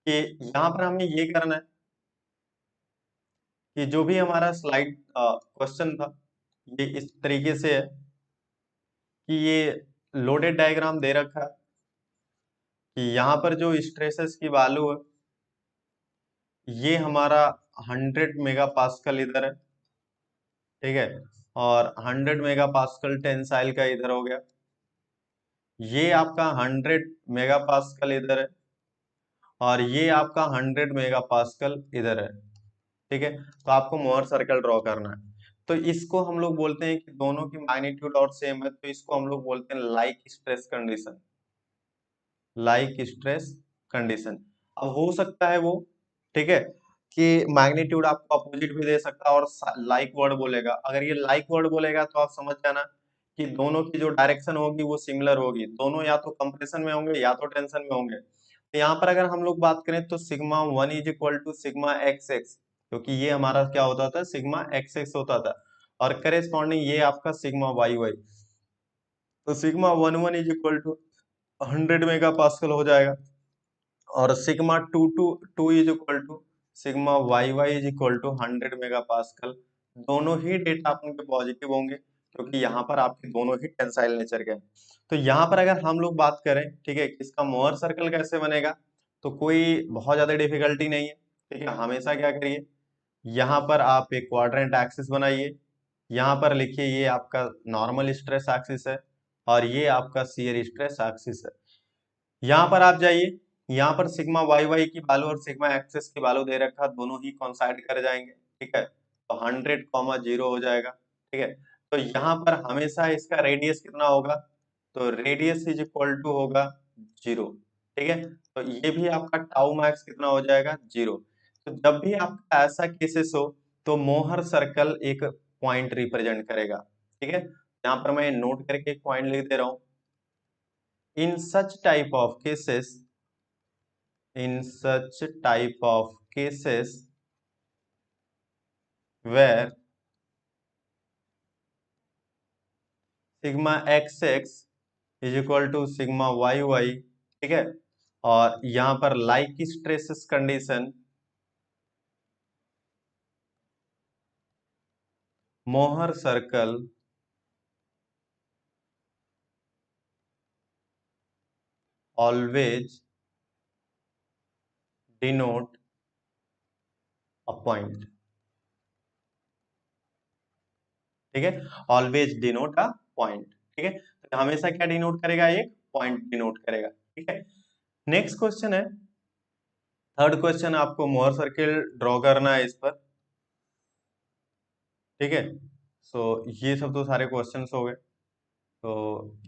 कि यहाँ पर हमें ये करना है कि जो भी हमारा स्लाइड क्वेश्चन था ये इस तरीके से है कि ये लोडेड डायग्राम दे रखा है कि यहाँ पर जो स्ट्रेसेस की वैल्यू है ये हमारा 100 मेगा पास्कल इधर है। ठीक है, और 100 मेगा पास्कल टेंसाइल का इधर हो गया, ये आपका 100 मेगा पास्कल इधर है, और ये आपका 100 मेगा पास्कल इधर है। ठीक है, तो आपको मोहर सर्कल ड्रॉ करना है। तो इसको हम लोग बोलते हैं कि दोनों की मैग्नीट्यूड और सेम है, तो इसको हम लोग बोलते हैं like stress condition, like stress condition. अब हो सकता है वो, ठीक है, कि मैग्नीट्यूड आपको अपोजिट भी दे सकता है और लाइक वर्ड बोलेगा। अगर ये लाइक वर्ड बोलेगा तो आप समझ जाना कि दोनों की जो डायरेक्शन होगी वो सिमिलर होगी, दोनों या तो कंप्रेशन में होंगे या तो टेंशन में होंगे। तो यहाँ पर अगर हम लोग बात करें तो sigma 1 is equal to sigma x x, क्योंकि ये हमारा क्या होता था सिग्मा एक्स एक्स होता था, और करेस्पॉन्डिंग ये आपका सिग्मा वाई वाई। तो sigma 1 1 is equal to 100 mega pascal हो जाएगा, और sigma 2 is equal to sigma Y y is equal to 100 mega pascal. दोनों ही डेटा आपके पॉजिटिव होंगे क्योंकि यहाँ पर आपके दोनों ही टेंसाइल नेचर के हैं। तो यहाँ पर अगर हम लोग बात करें, ठीक है, कि इसका मोहर सर्कल कैसे बनेगा, तो कोई बहुत ज्यादा डिफिकल्टी नहीं है। ठीक है, हमेशा क्या करिए, यहाँ पर आप एक क्वाड्रेंट एक्सिस बनाइए, यहाँ पर लिखिए ये आपका नॉर्मल स्ट्रेस एक्सिस है और ये आपका शियर स्ट्रेस एक्सिस है। यहाँ पर आप जाइए, यहाँ पर सिग्मा वाई वाई की वैल्यू और सिग्मा एक्सेस की वैल्यू दे रखा, दोनों ही कॉन्साइड कर जाएंगे। ठीक है, तो 100, 0 हो जाएगा। ठीक है, तो यहाँ पर हमेशा इसका रेडियस कितना होगा, तो रेडियस इज इक्वल टू होगा 0। ठीक है, तो ये भी आपका टाउ मैक्स कितना हो जाएगा 0। तो जब भी आपका ऐसा केसेस हो तो मोहर सर्कल एक पॉइंट रिप्रेजेंट करेगा। ठीक है, यहाँ पर मैं नोट करके एक पॉइंट लिख दे रहा हूँ। In such type of cases, in such type of cases where sigma xx is equal to sigma yy, ठीक है, और यहाँ पर like stresses condition, Mohr circle always denote a point. ठीक है, ऑलवेज डिनोट अ पॉइंट। ठीक है, तो हमेशा क्या डिनोट करेगा, एक पॉइंट डिनोट करेगा। ठीक है, नेक्स्ट क्वेश्चन है, थर्ड क्वेश्चन, आपको मोहर सर्किल ड्रॉ करना है इस पर। ठीक है, सो ये सब तो सारे क्वेश्चंस हो गए। तो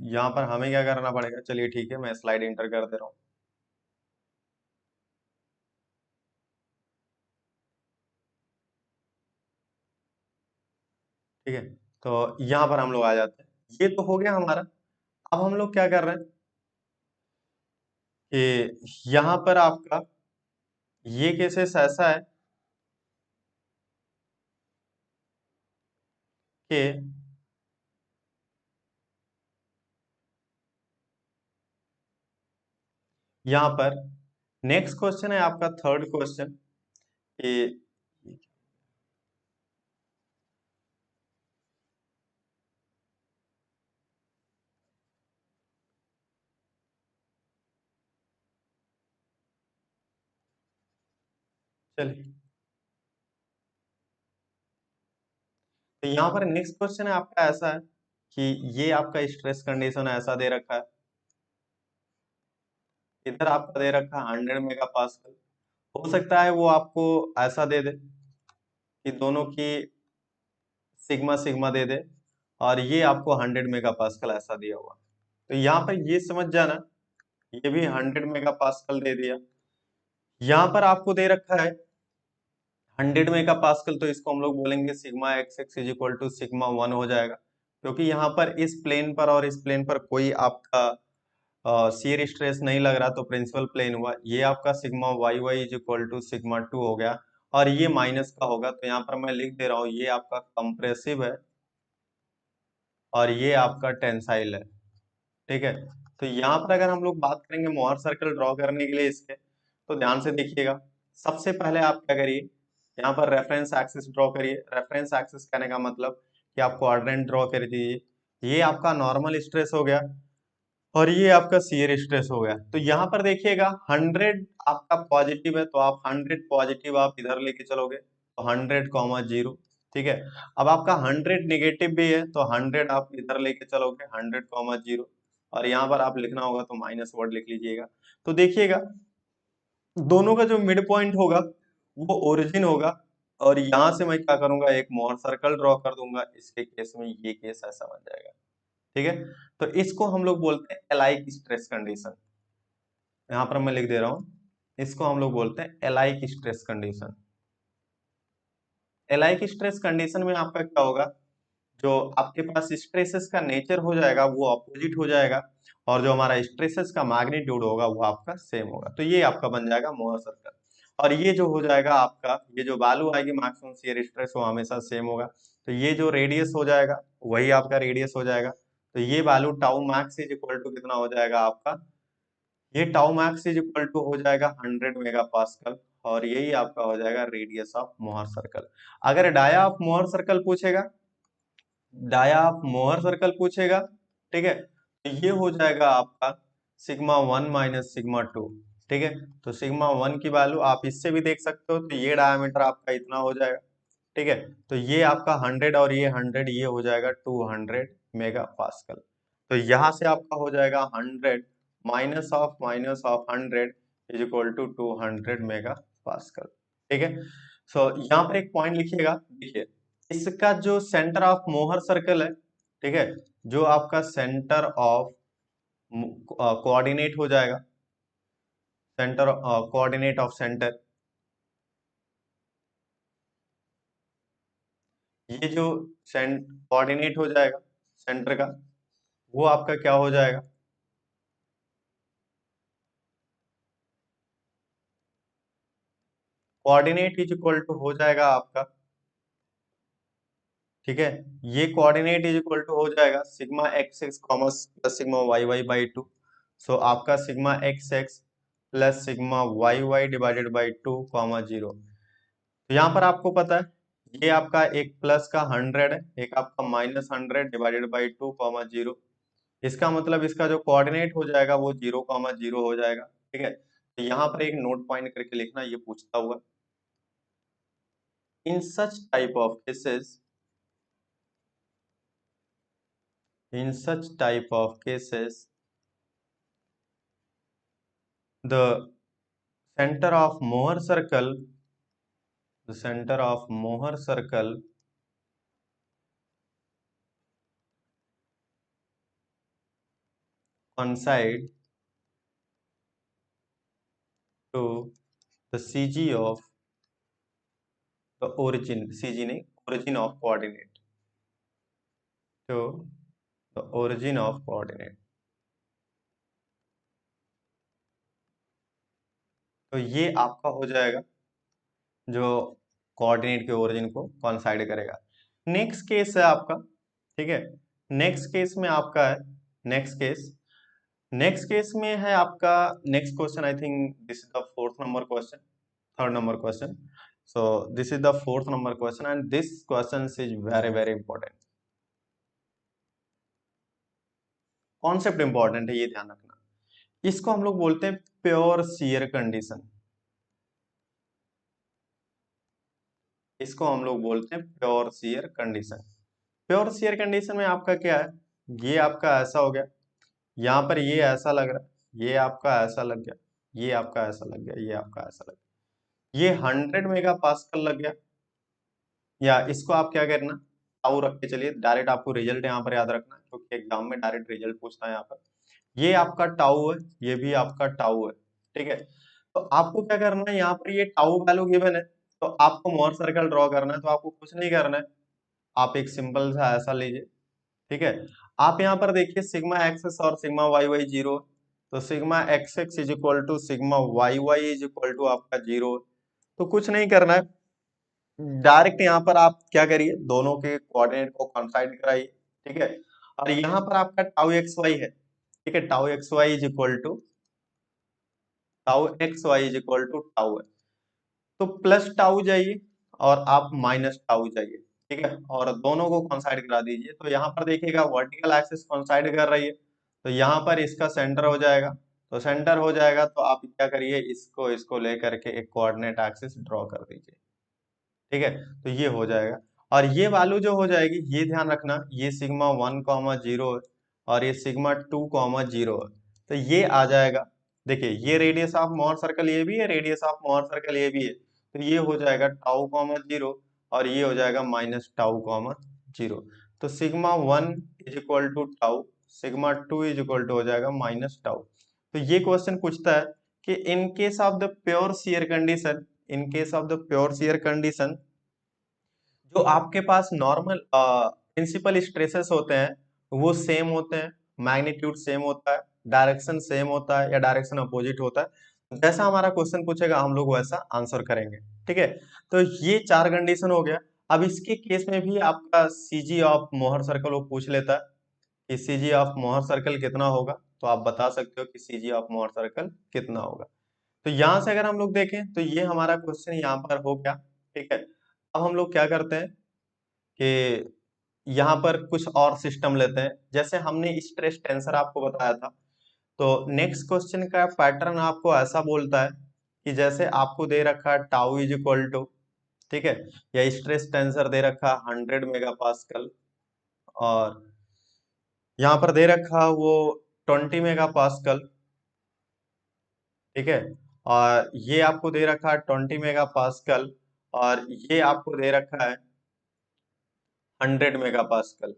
यहाँ पर हमें क्या करना पड़ेगा, चलिए ठीक है मैं स्लाइड इंटर कर दे रहा हूँ। ठीक है, तो यहाँ पर हम लोग आ जाते हैं, ये तो हो गया हमारा। अब हम लोग क्या कर रहे हैं कि यहाँ पर आपका ये केसेस ऐसा है कि यहाँ पर नेक्स्ट क्वेश्चन है आपका थर्ड क्वेश्चन कि चलिए, तो यहाँ पर नेक्स्ट क्वेश्चन है आपका ऐसा है कि ये आपका स्ट्रेस कंडीशन ऐसा दे रखा है, इधर आपका दे रखा है 100 मेगा पास्कल। हो सकता है वो आपको ऐसा दे दे कि दोनों की सिग्मा सिग्मा दे दे, और ये आपको 100 मेगा पास्कल ऐसा दिया हुआ। तो यहाँ पर ये समझ जाना, ये भी 100 मेगा पास्कल दे दिया। यहाँ पर आपको दे रखा है 100 मेगा पास्कल, तो इसको हम लोग बोलेंगे sigma x x is equal to sigma 1 हो जाएगा, क्योंकि यहाँ पर इस प्लेन पर और इस प्लेन पर कोई आपका शियर स्ट्रेस नहीं लग रहा, तो प्रिंसिपल प्लेन हुआ। ये आपका sigma Y y is equal to sigma 2 हो गया, और ये माइनस का होगा, तो यहाँ पर मैं लिख दे रहा हूँ ये आपका कंप्रेसिव है और ये आपका टेंसाइल है। ठीक है, तो यहाँ पर अगर हम लोग बात करेंगे मोहर सर्कल ड्रॉ करने के लिए इसके, तो ध्यान से देखिएगा। सबसे पहले आप क्या करिए, यहाँ पर रेफरेंस एक्सिस ड्रॉ करिए। रेफरेंस एक्सिस कहने का मतलब कि आप क्वाड्रेंट ड्रॉ कर दीजिए। ये आपका नॉर्मल स्ट्रेस हो गया और ये आपका शियर स्ट्रेस हो गया। तो यहाँ पर देखिएगा 100 आपका पॉजिटिव है, तो आप 100 पॉजिटिव आप इधर लेके चलोगे, तो 100, 0। ठीक है, अब आपका 100 नेगेटिव भी है, तो 100 आप इधर लेके चलोगे, 100, 0। और यहाँ पर आप लिखना होगा तो माइनस वर्ड लिख लीजिएगा। तो देखिएगा दोनों का जो मिड पॉइंट होगा वो ओरिजिन होगा, और यहाँ से मैं क्या करूंगा, एक मोहर सर्कल ड्रॉ कर दूंगा। इसके केस में ये केस ऐसा बन जाएगा। ठीक है, तो इसको हम लोग बोलते हैं एलाइक स्ट्रेस कंडीशन। यहाँ पर मैं लिख दे रहा हूं, इसको हम लोग बोलते हैं iliac stress condition. Iliac stress condition में आपका क्या होगा, जो आपके पास स्ट्रेसेस का नेचर हो जाएगा वो अपोजिट हो जाएगा, और जो हमारा स्ट्रेसेस का मैग्नीट्यूड होगा वो आपका सेम होगा। तो ये आपका बन जाएगा मोहर सर्कल। और ये जो हो जाएगा आपका, ये जो वैल्यू आएगी मैक्सिमम शियर स्ट्रेस वो हमेशा सेम होगा। तो ये जो रेडियस हो जाएगा वही आपका रेडियस हो जाएगा। तो ये value tau max is equal to कितना हो जाएगा आपका, ये tau max is equal to हो जाएगा 100 मेगा पास्कल, और यही आपका हो जाएगा रेडियस ऑफ मोहर सर्कल। अगर डाया ऑफ मोहर सर्कल पूछेगा, डाया ऑफ मोहर सर्कल पूछेगा, ठीक है, तो ये हो जाएगा आपका सिग्मा 1 माइनस सिग्मा 2। ठीक है, तो सिग्मा 1 की वैल्यू आप इससे भी देख सकते हो, तो ये डायमीटर आपका इतना हो जाएगा। ठीक है, तो ये आपका 100 और ये 100, ये हो जाएगा 200 मेगा पास्कल। तो यहां से आपका हो जाएगा 100 minus of 100 is equal to 200 mega pascal. ठीक है, सो यहाँ पर एक पॉइंट लिखिएगा, देखिए इसका जो सेंटर ऑफ मोहर सर्कल है, ठीक है, जो आपका सेंटर ऑफ कोऑर्डिनेट हो जाएगा, सेंटर कोऑर्डिनेट ऑफ सेंटर, ये जो कोऑर्डिनेट हो जाएगा सेंटर का, वो आपका क्या हो जाएगा, कोऑर्डिनेट इज इक्वल टू हो जाएगा आपका, ठीक है, ये कोऑर्डिनेट इज इक्वल टू हो जाएगा सिग्मा एक्स एक्स कॉमस plus sigma Y Y by two. So आपका sigma x x plus sigma Y Y divided by 2, 0। तो यहाँ पर आपको पता है ये आपका एक प्लस का 100 है, एक आपका -100 डिवाइडेड बाई 2, 0। इसका मतलब इसका जो कोऑर्डिनेट हो जाएगा वो 0, 0 हो जाएगा। ठीक है, तो यहाँ पर एक नोट पॉइंट करके लिखना, ये पूछता हुआ in such type of cases, in such type of cases the center of Mohr circle, the center of Mohr circle coincide to the CG of the origin, CG नहीं, origin of coordinate, to the origin of coordinate। तो ये आपका हो जाएगा जो coordinate के origin को कॉन्साइड करेगा। नेक्स्ट केस है आपका, ठीक है, नेक्स्ट केस में आपका है, नेक्स्ट केस, नेक्स्ट केस में है आपका, next question I think this is the fourth number question, third number question. So this is the fourth number question and this question is very very important. Concept important है, ये ध्यान रखना। इसको हम लोग बोलते हैं प्योर शियर कंडीशन। इसको हम लोग बोलते हैं pure shear condition. Pure shear condition में आपका क्या है, ये आपका ऐसा हो गया, यहाँ पर ये ऐसा लग रहा है, ये आपका ऐसा लग गया, ये आपका ऐसा लग गया, ये आपका ऐसा लग गया, ये 100 मेगा पास्कल लग गया। या इसको आप क्या करना, टाउ रख के चलिए, डायरेक्ट आपको रिजल्ट यहाँ पर याद रखना है क्योंकि एग्जाम में डायरेक्ट रिजल्ट पूछता है यहाँ पर। ये आपका टाउ है, ये भी आपका टाउ है, ठीक है। तो आपको क्या करना है, यहाँ पर ये टाउ वैल्यू गिवन है, तो आपको मोर सर्कल ड्रॉ करना है, तो आपको कुछ नहीं करना है, आप एक सिंपल सा ऐसा लीजिए, ठीक है। आप यहाँ पर देखिए सिग्मा एक्स और सिग्मा वाई वाई जीरो, तो sigma x x is equal to sigma Y y is equal to आपका जीरो। तो कुछ नहीं करना है, डायरेक्ट यहाँ पर आप क्या करिए, दोनों के कोऑर्डिनेट को कंसाइड कराइए, ठीक है। और यहाँ पर आपका टाउ एक्स वाई है, ठीक है, tau x y is equal to tau x y is equal to tau है, तो प्लस टाउ जाइए और आप माइनस टाउ जाइए, ठीक है, और दोनों को कॉन्साइड करा दीजिए। तो यहाँ पर देखिएगा वर्टिकल एक्सिस कॉन्साइड कर रही है, तो यहाँ पर इसका सेंटर हो जाएगा, तो सेंटर हो जाएगा तो आप क्या करिए, इसको इसको लेकर के एक कोऑर्डिनेट एक्सिस ड्रॉ कर दीजिए, ठीक है। तो ये हो जाएगा, और ये वैल्यू जो हो जाएगी, ये ध्यान रखना, ये सिग्मा 1,0 है और ये सिग्मा 2,0 है, तो ये आ जाएगा। देखिए ये रेडियस ऑफ मोर सर्कल ये भी है, रेडियस ऑफ मोर सर्कल ये भी है, तो ये हो जाएगा टाउ,0 और ये हो जाएगा माइनस टाउ,0। तो sigma 1 is equal to tau, sigma 2 is equal to हो जाएगा माइनस टाउ। तो ये क्वेश्चन पूछता है कि in case of the pure shear condition, in case of the pure shear condition, जो आपके पास नॉर्मल प्रिंसिपल स्ट्रेसेस होते हैं वो सेम होते हैं, मैग्नीट्यूड सेम होता है, डायरेक्शन सेम होता है या डायरेक्शन अपोजिट होता है, जैसा हमारा क्वेश्चन पूछेगा हम लोग वैसा आंसर करेंगे, ठीक है। तो ये चार कंडीशन हो गया। अब इसके केस में भी आपका सीजी ऑफ मोहर सर्कल वो पूछ लेता है कि सीजी ऑफ मोहर सर्कल कितना होगा, तो आप बता सकते हो कि सीजी ऑफ मोहर सर्कल कितना होगा। तो यहां से अगर हम लोग देखें तो ये हमारा क्वेश्चन यहाँ पर हो गया, ठीक है। अब हम लोग क्या करते हैं कि यहाँ पर कुछ और सिस्टम लेते हैं, जैसे हमने स्ट्रेस टेंसर आपको बताया था, तो नेक्स्ट क्वेश्चन का पैटर्न आपको ऐसा बोलता है कि जैसे आपको दे रखा है टाउ इज इक्वल टू, ठीक है, या स्ट्रेस टेंसर दे रखा 100 मेगा पास्कल, और यहाँ पर दे रखा वो 20 मेगा पास्कल, ठीक है, और ये आपको दे रखा है 20 मेगा पास्कल, और ये आपको दे रखा है 100 मेगा पास्कल,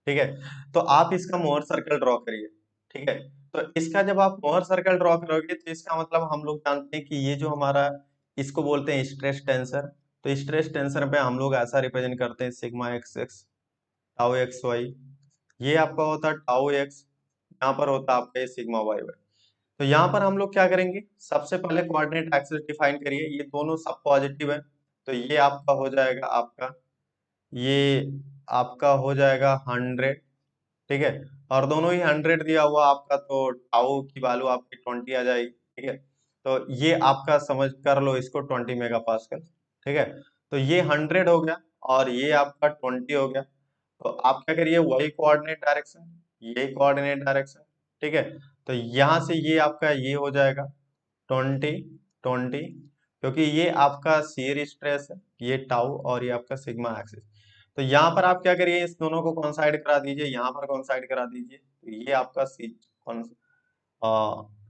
ठीक है। तो आप इसका मोहर सर्कल ड्रॉ करिए, ठीक है। तो इसका जब आप मोहर सर्कल ड्रॉ करोगे तो इसका मतलब हम लोग जानते हैं कि ये जो हमारा, इसको बोलते हैं स्ट्रेस टेंसर, तो स्ट्रेस टेंसर पे हम लोग ऐसा रिप्रेजेंट करते हैं sigma x x tau x y, ये आपका होता है टाउ एक्स, यहाँ पर होता है आपका ये सिग्मा वाई वाई। तो यहाँ पर हम लोग क्या करेंगे, सबसे पहले कोऑर्डिनेट एक्सिस डिफाइन करिए, ये दोनों सब पॉजिटिव है, तो ये आपका हो जाएगा आपका, ये आपका हो जाएगा 100, ठीक है, और दोनों ही 100 दिया हुआ आपका, तो टाउ की वैल्यू आपकी 20 आ जाएगी, ठीक है। तो ये आपका समझ कर लो इसको 20 मेगा पास्कल, ठीक है। तो ये 100 हो गया और ये आपका 20 हो गया, तो आप क्या करिए, वही कोऑर्डिनेट डायरेक्शन, यही कोऑर्डिनेट डायरेक्शन, ठीक है। तो यहाँ से ये आपका ये हो जाएगा 20 20, क्योंकि ये आपका शियर स्ट्रेस है, ये टाउ और ये आपका सिग्मा एक्सिस। तो यहाँ पर आप क्या करिए, इस दोनों को कॉन्साइड करा दीजिए, यहाँ पर कॉन्साइड करा दीजिए, तो ये आपका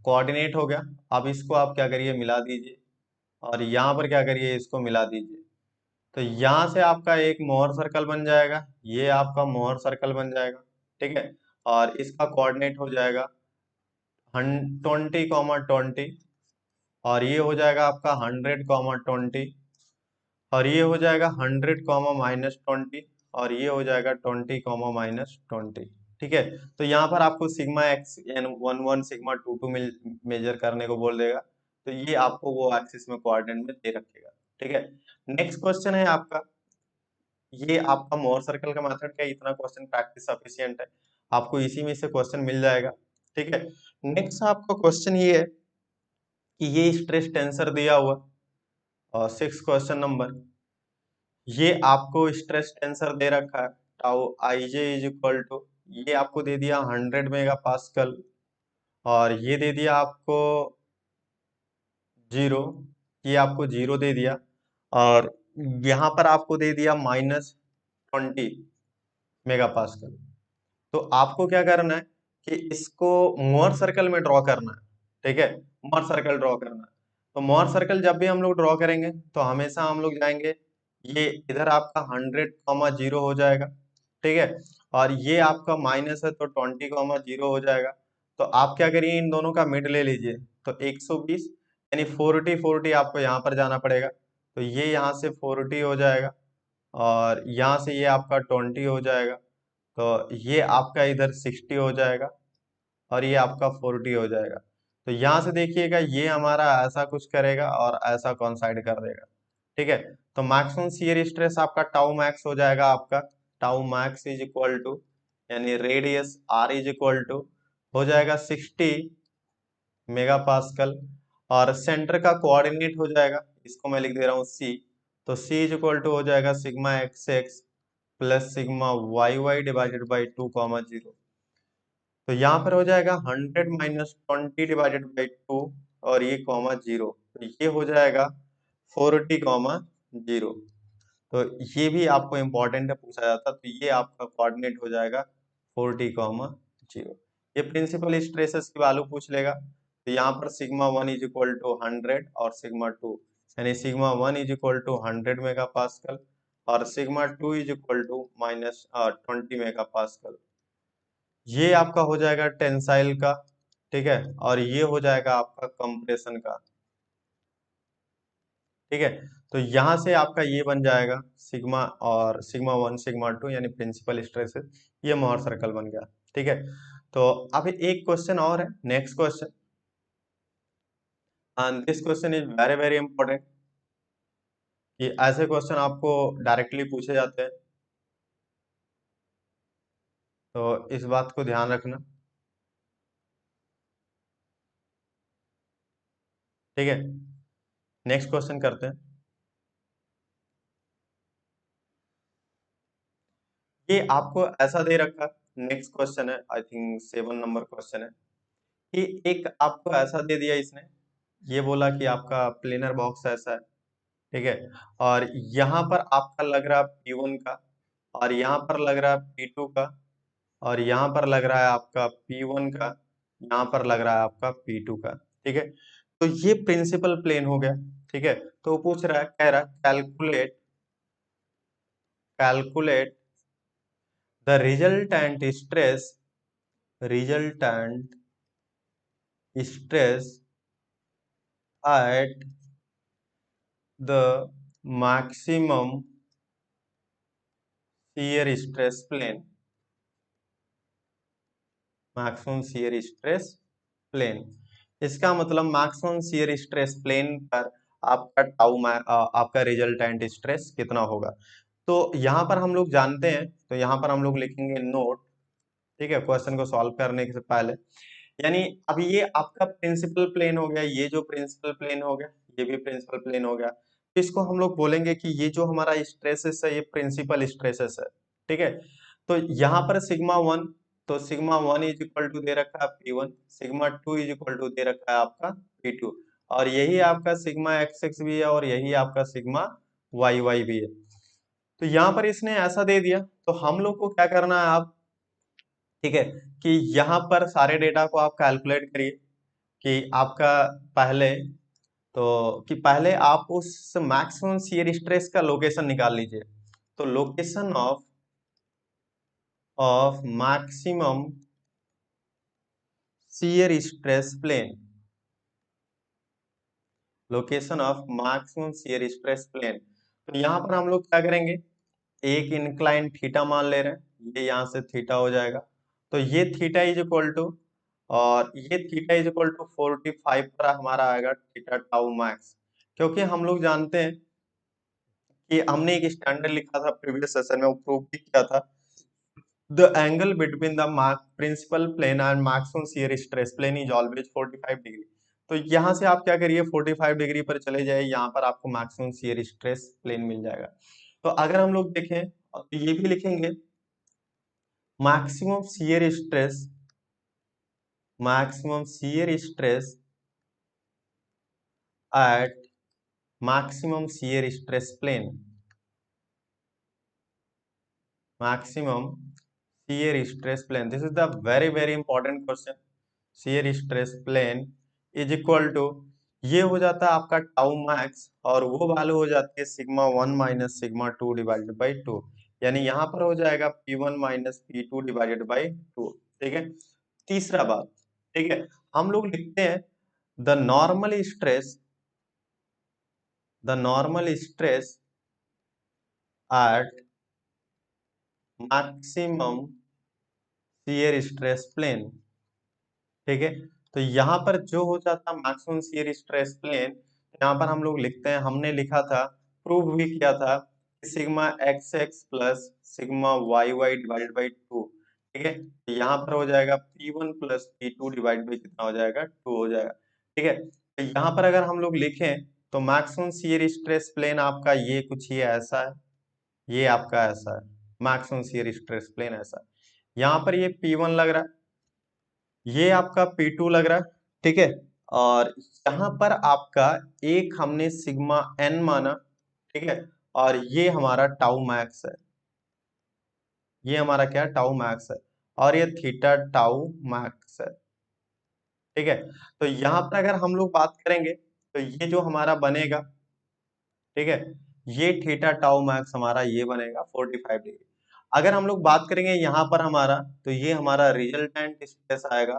कोऑर्डिनेट हो गया। अब इसको आप क्या करिए, मिला दीजिए, और यहाँ पर क्या करिए, इसको मिला दीजिए, तो यहाँ से आपका एक मोहर सर्कल बन जाएगा, ये आपका मोहर सर्कल बन जाएगा, ठीक है, और इसका कोऑर्डिनेट हो जाएगा 20, और ये हो जाएगा आपका 100, 20, और ये हो जाएगा 100, -20, और ये हो जाएगा 20, -20, ठीक है। तो यहाँ पर आपको sigma x and 11 sigma 22 measure करने को बोल देगा, तो ये आपको वो एक्सिस में कोऑर्डिनेट में दे रखेगा, ठीक है। नेक्स्ट क्वेश्चन है आपका, ये आपका मोर सर्कल का मेथड का इतना क्वेश्चन प्रैक्टिस सफिशिएंट है, आपको इसी में से क्वेश्चन मिल जाएगा, ठीक है। नेक्स्ट आपका क्वेश्चन ये है कि ये स्ट्रेस टेंसर दिया हुआ, और 6 क्वेश्चन नंबर, ये आपको स्ट्रेस टेंसर दे रखा है tau i j is equal to, ये आपको दे दिया 100 मेगा पास्कल, और ये दे दिया आपको जीरो, ये आपको जीरो दे दिया, और यहाँ पर आपको दे दिया -20 मेगा पास्कल। तो आपको क्या करना है कि इसको मोहर सर्कल में ड्रॉ करना है। ठीक है, मोहर सर्कल ड्रॉ करना है। तो मोहर सर्कल जब भी हम लोग ड्रॉ करेंगे तो हमेशा हम लोग जाएंगे, ये इधर आपका 100, 0 हो जाएगा। ठीक है, और ये आपका माइनस है तो 20, 0 हो जाएगा। तो आप क्या करिए, इन दोनों का मिड ले लीजिए। तो 120 यानी 40 आपको यहाँ पर जाना पड़ेगा। तो ये यहाँ से 40 हो जाएगा और यहाँ से ये आपका 20 हो जाएगा। तो ये आपका इधर 60 हो जाएगा और ये आपका 40 हो जाएगा। तो यहाँ से देखिएगा ये हमारा ऐसा कुछ करेगा और ऐसा कॉन्साइड कर देगा। ठीक है, तो मैक्सिमम शियर स्ट्रेस आपका टाउ मैक्स हो जाएगा। आपका tau max is equal to, यानी radius R is equal to हो जाएगा 60 मेगा पास्कल। और सेंटर का कोऑर्डिनेट हो जाएगा, इसको मैं लिख दे रहा हूँ सी। तो सी इज इक्वल टू हो जाएगा sigma x x plus sigma Y Y divided by 2, 0। तो यहाँ पर हो जाएगा 100 - 20 डिवाइडेड बाई 2 और ये कॉमा 0। तो ये हो जाएगा 40, 0। तो ये भी आपको इम्पोर्टेंट है, पूछा जाता। तो ये आपका कोऑर्डिनेट हो जाएगा 40, 0। ये प्रिंसिपल स्ट्रेसेस की वैल्यू पूछ लेगा। तो यहाँ पर सिग्मा 1 इज इक्वल टू 100 और सिग्मा 2, यानी sigma 1 is equal to 100 mega pascal और sigma 2 is equal to -20 mega pascal. ये आपका हो जाएगा टेंसाइल का। ठीक है, और ये हो जाएगा आपका कंप्रेशन का। ठीक है, तो यहां से आपका ये बन जाएगा सिग्मा और सिग्मा 1 सिग्मा 2 यानी प्रिंसिपल स्ट्रेसेस। ये मोहर सर्कल बन गया। ठीक है, तो अभी एक क्वेश्चन और है, next question, and this question is very very important. कि ऐसे क्वेश्चन आपको डायरेक्टली पूछे जाते हैं, तो इस बात को ध्यान रखना। ठीक है, नेक्स्ट क्वेश्चन करते हैं। ये आपको ऐसा दे रखा, नेक्स्ट क्वेश्चन है, आई थिंक 7 नंबर क्वेश्चन है। कि एक आपको ऐसा दे दिया इसने, ये बोला कि आपका प्लेनर बॉक्स ऐसा है। ठीक है, और यहाँ पर आपका लग रहा है P1 का, और यहाँ पर लग रहा है P2 का, और यहाँ पर लग रहा है आपका P1 का, यहाँ पर लग रहा है आपका P2 का। ठीक है, तो ये प्रिंसिपल प्लेन हो गया। ठीक है, तो वो पूछ रहा है, कह रहा calculate calculate the resultant stress at the maximum shear stress plane, maximum shear stress plane. इसका मतलब मैक्सिमम शियर स्ट्रेस प्लेन पर आपका आपका रिजल्टेंट स्ट्रेस कितना होगा। तो यहाँ पर हम लोग जानते हैं, तो यहाँ पर हम लोग लिखेंगे नोट। ठीक है, क्वेश्चन को सॉल्व करने से पहले, यानी अभी ये आपका प्रिंसिपल प्लेन हो गया, ये जो प्रिंसिपल प्लेन हो गया, ये भी प्रिंसिपल प्लेन हो गया। तो इसको हम लोग बोलेंगे कि ये जो हमारा स्ट्रेसेस है, ये प्रिंसिपल स्ट्रेसेस है। ठीक है, तो यहाँ पर सिग्मा 1, तो सिग्मा 1 इज इक्वल टू दे रखा है P1, sigma 2 is equal to दे रखा है आपका P2, और यही आपका सिग्मा एक्स एक्स भी है और यही आपका सिग्मा वाई वाई भी है। तो यहाँ पर इसने ऐसा दे दिया, तो हम लोग को क्या करना है आप, ठीक है, कि यहाँ पर सारे डेटा को आप कैलकुलेट करिए। कि आपका पहले, तो कि पहले आप उस मैक्सिमम शियर स्ट्रेस का लोकेशन निकाल लीजिए। तो location of maximum shear stress plane, location of maximum shear stress plane. तो यहाँ पर हम लोग क्या करेंगे, एक इंक्लाइन थीटा मान ले रहे हैं, ये यहाँ से थीटा हो जाएगा। तो ये थीटा इज इक्वल टू, और ये थीटा इज इक्वल टू 45 पर हमारा आएगा थीटा टाउ मैक्स। क्योंकि हम लोग जानते हैं कि हमने एक स्टैंडर्ड लिखा था प्रीवियस सेशन में, वो प्रूव भी किया था, the angle between the principal plane and maximum shear stress plane is always 45 degree. तो यहाँ से आप क्या करिए, 45 डिग्री पर चले जाए, यहाँ पर आपको मैक्सिमम शियर स्ट्रेस प्लेन मिल जाएगा। तो अगर हम लोग देखें तो ये भी लिखेंगे, maximum shear stress, maximum shear stress eight maximum shear stress plane, maximum shear stress plane, this is the very important question. shear stress plane is equal to, ये हो जाता है आपका टाउ मैक्स और वो वैल्यू हो जाती है sigma 1 minus sigma 2 divided by 2, यानी यहाँ पर हो जाएगा P1 minus P2 divided by 2। ठीक है, तीसरा बात, ठीक है, हम लोग लिखते हैं the normal stress at maximum shear stress plane. ठीक है, तो यहाँ पर जो हो जाता मैक्सिमम शियर स्ट्रेस प्लेन, यहाँ पर हम लोग लिखते हैं, हमने लिखा था, प्रूव भी किया था कि sigma x x plus sigma Y Y divided by 2। ठीक है, तो यहाँ पर हो जाएगा P1 plus P2 divide by कितना हो जाएगा, 2 हो जाएगा। ठीक है, तो यहाँ पर अगर हम लोग लिखें तो मैक्सिमम शियर स्ट्रेस प्लेन आपका ये कुछ ये ऐसा है, ये आपका ऐसा है, मैक्सिमम शियर स्ट्रेस प्लेन ऐसा है। यहाँ पर ये P1 लग रहा है, ये आपका P2 लग रहा है। ठीक है, और यहाँ पर आपका एक हमने सिग्मा n माना। ठीक है, और ये हमारा टाउ मैक्स है, ये हमारा क्या टाउ मैक्स है, और ये थीटा टाउ मैक्स है। ठीक है, तो यहाँ पर अगर हम लोग बात करेंगे तो ये जो हमारा बनेगा, ठीक है, ये थीटा टाउ मैक्स हमारा ये बनेगा 45 डिग्री। अगर हम लोग बात करेंगे यहाँ पर हमारा, तो ये हमारा रिजल्टेंट स्ट्रेस आएगा,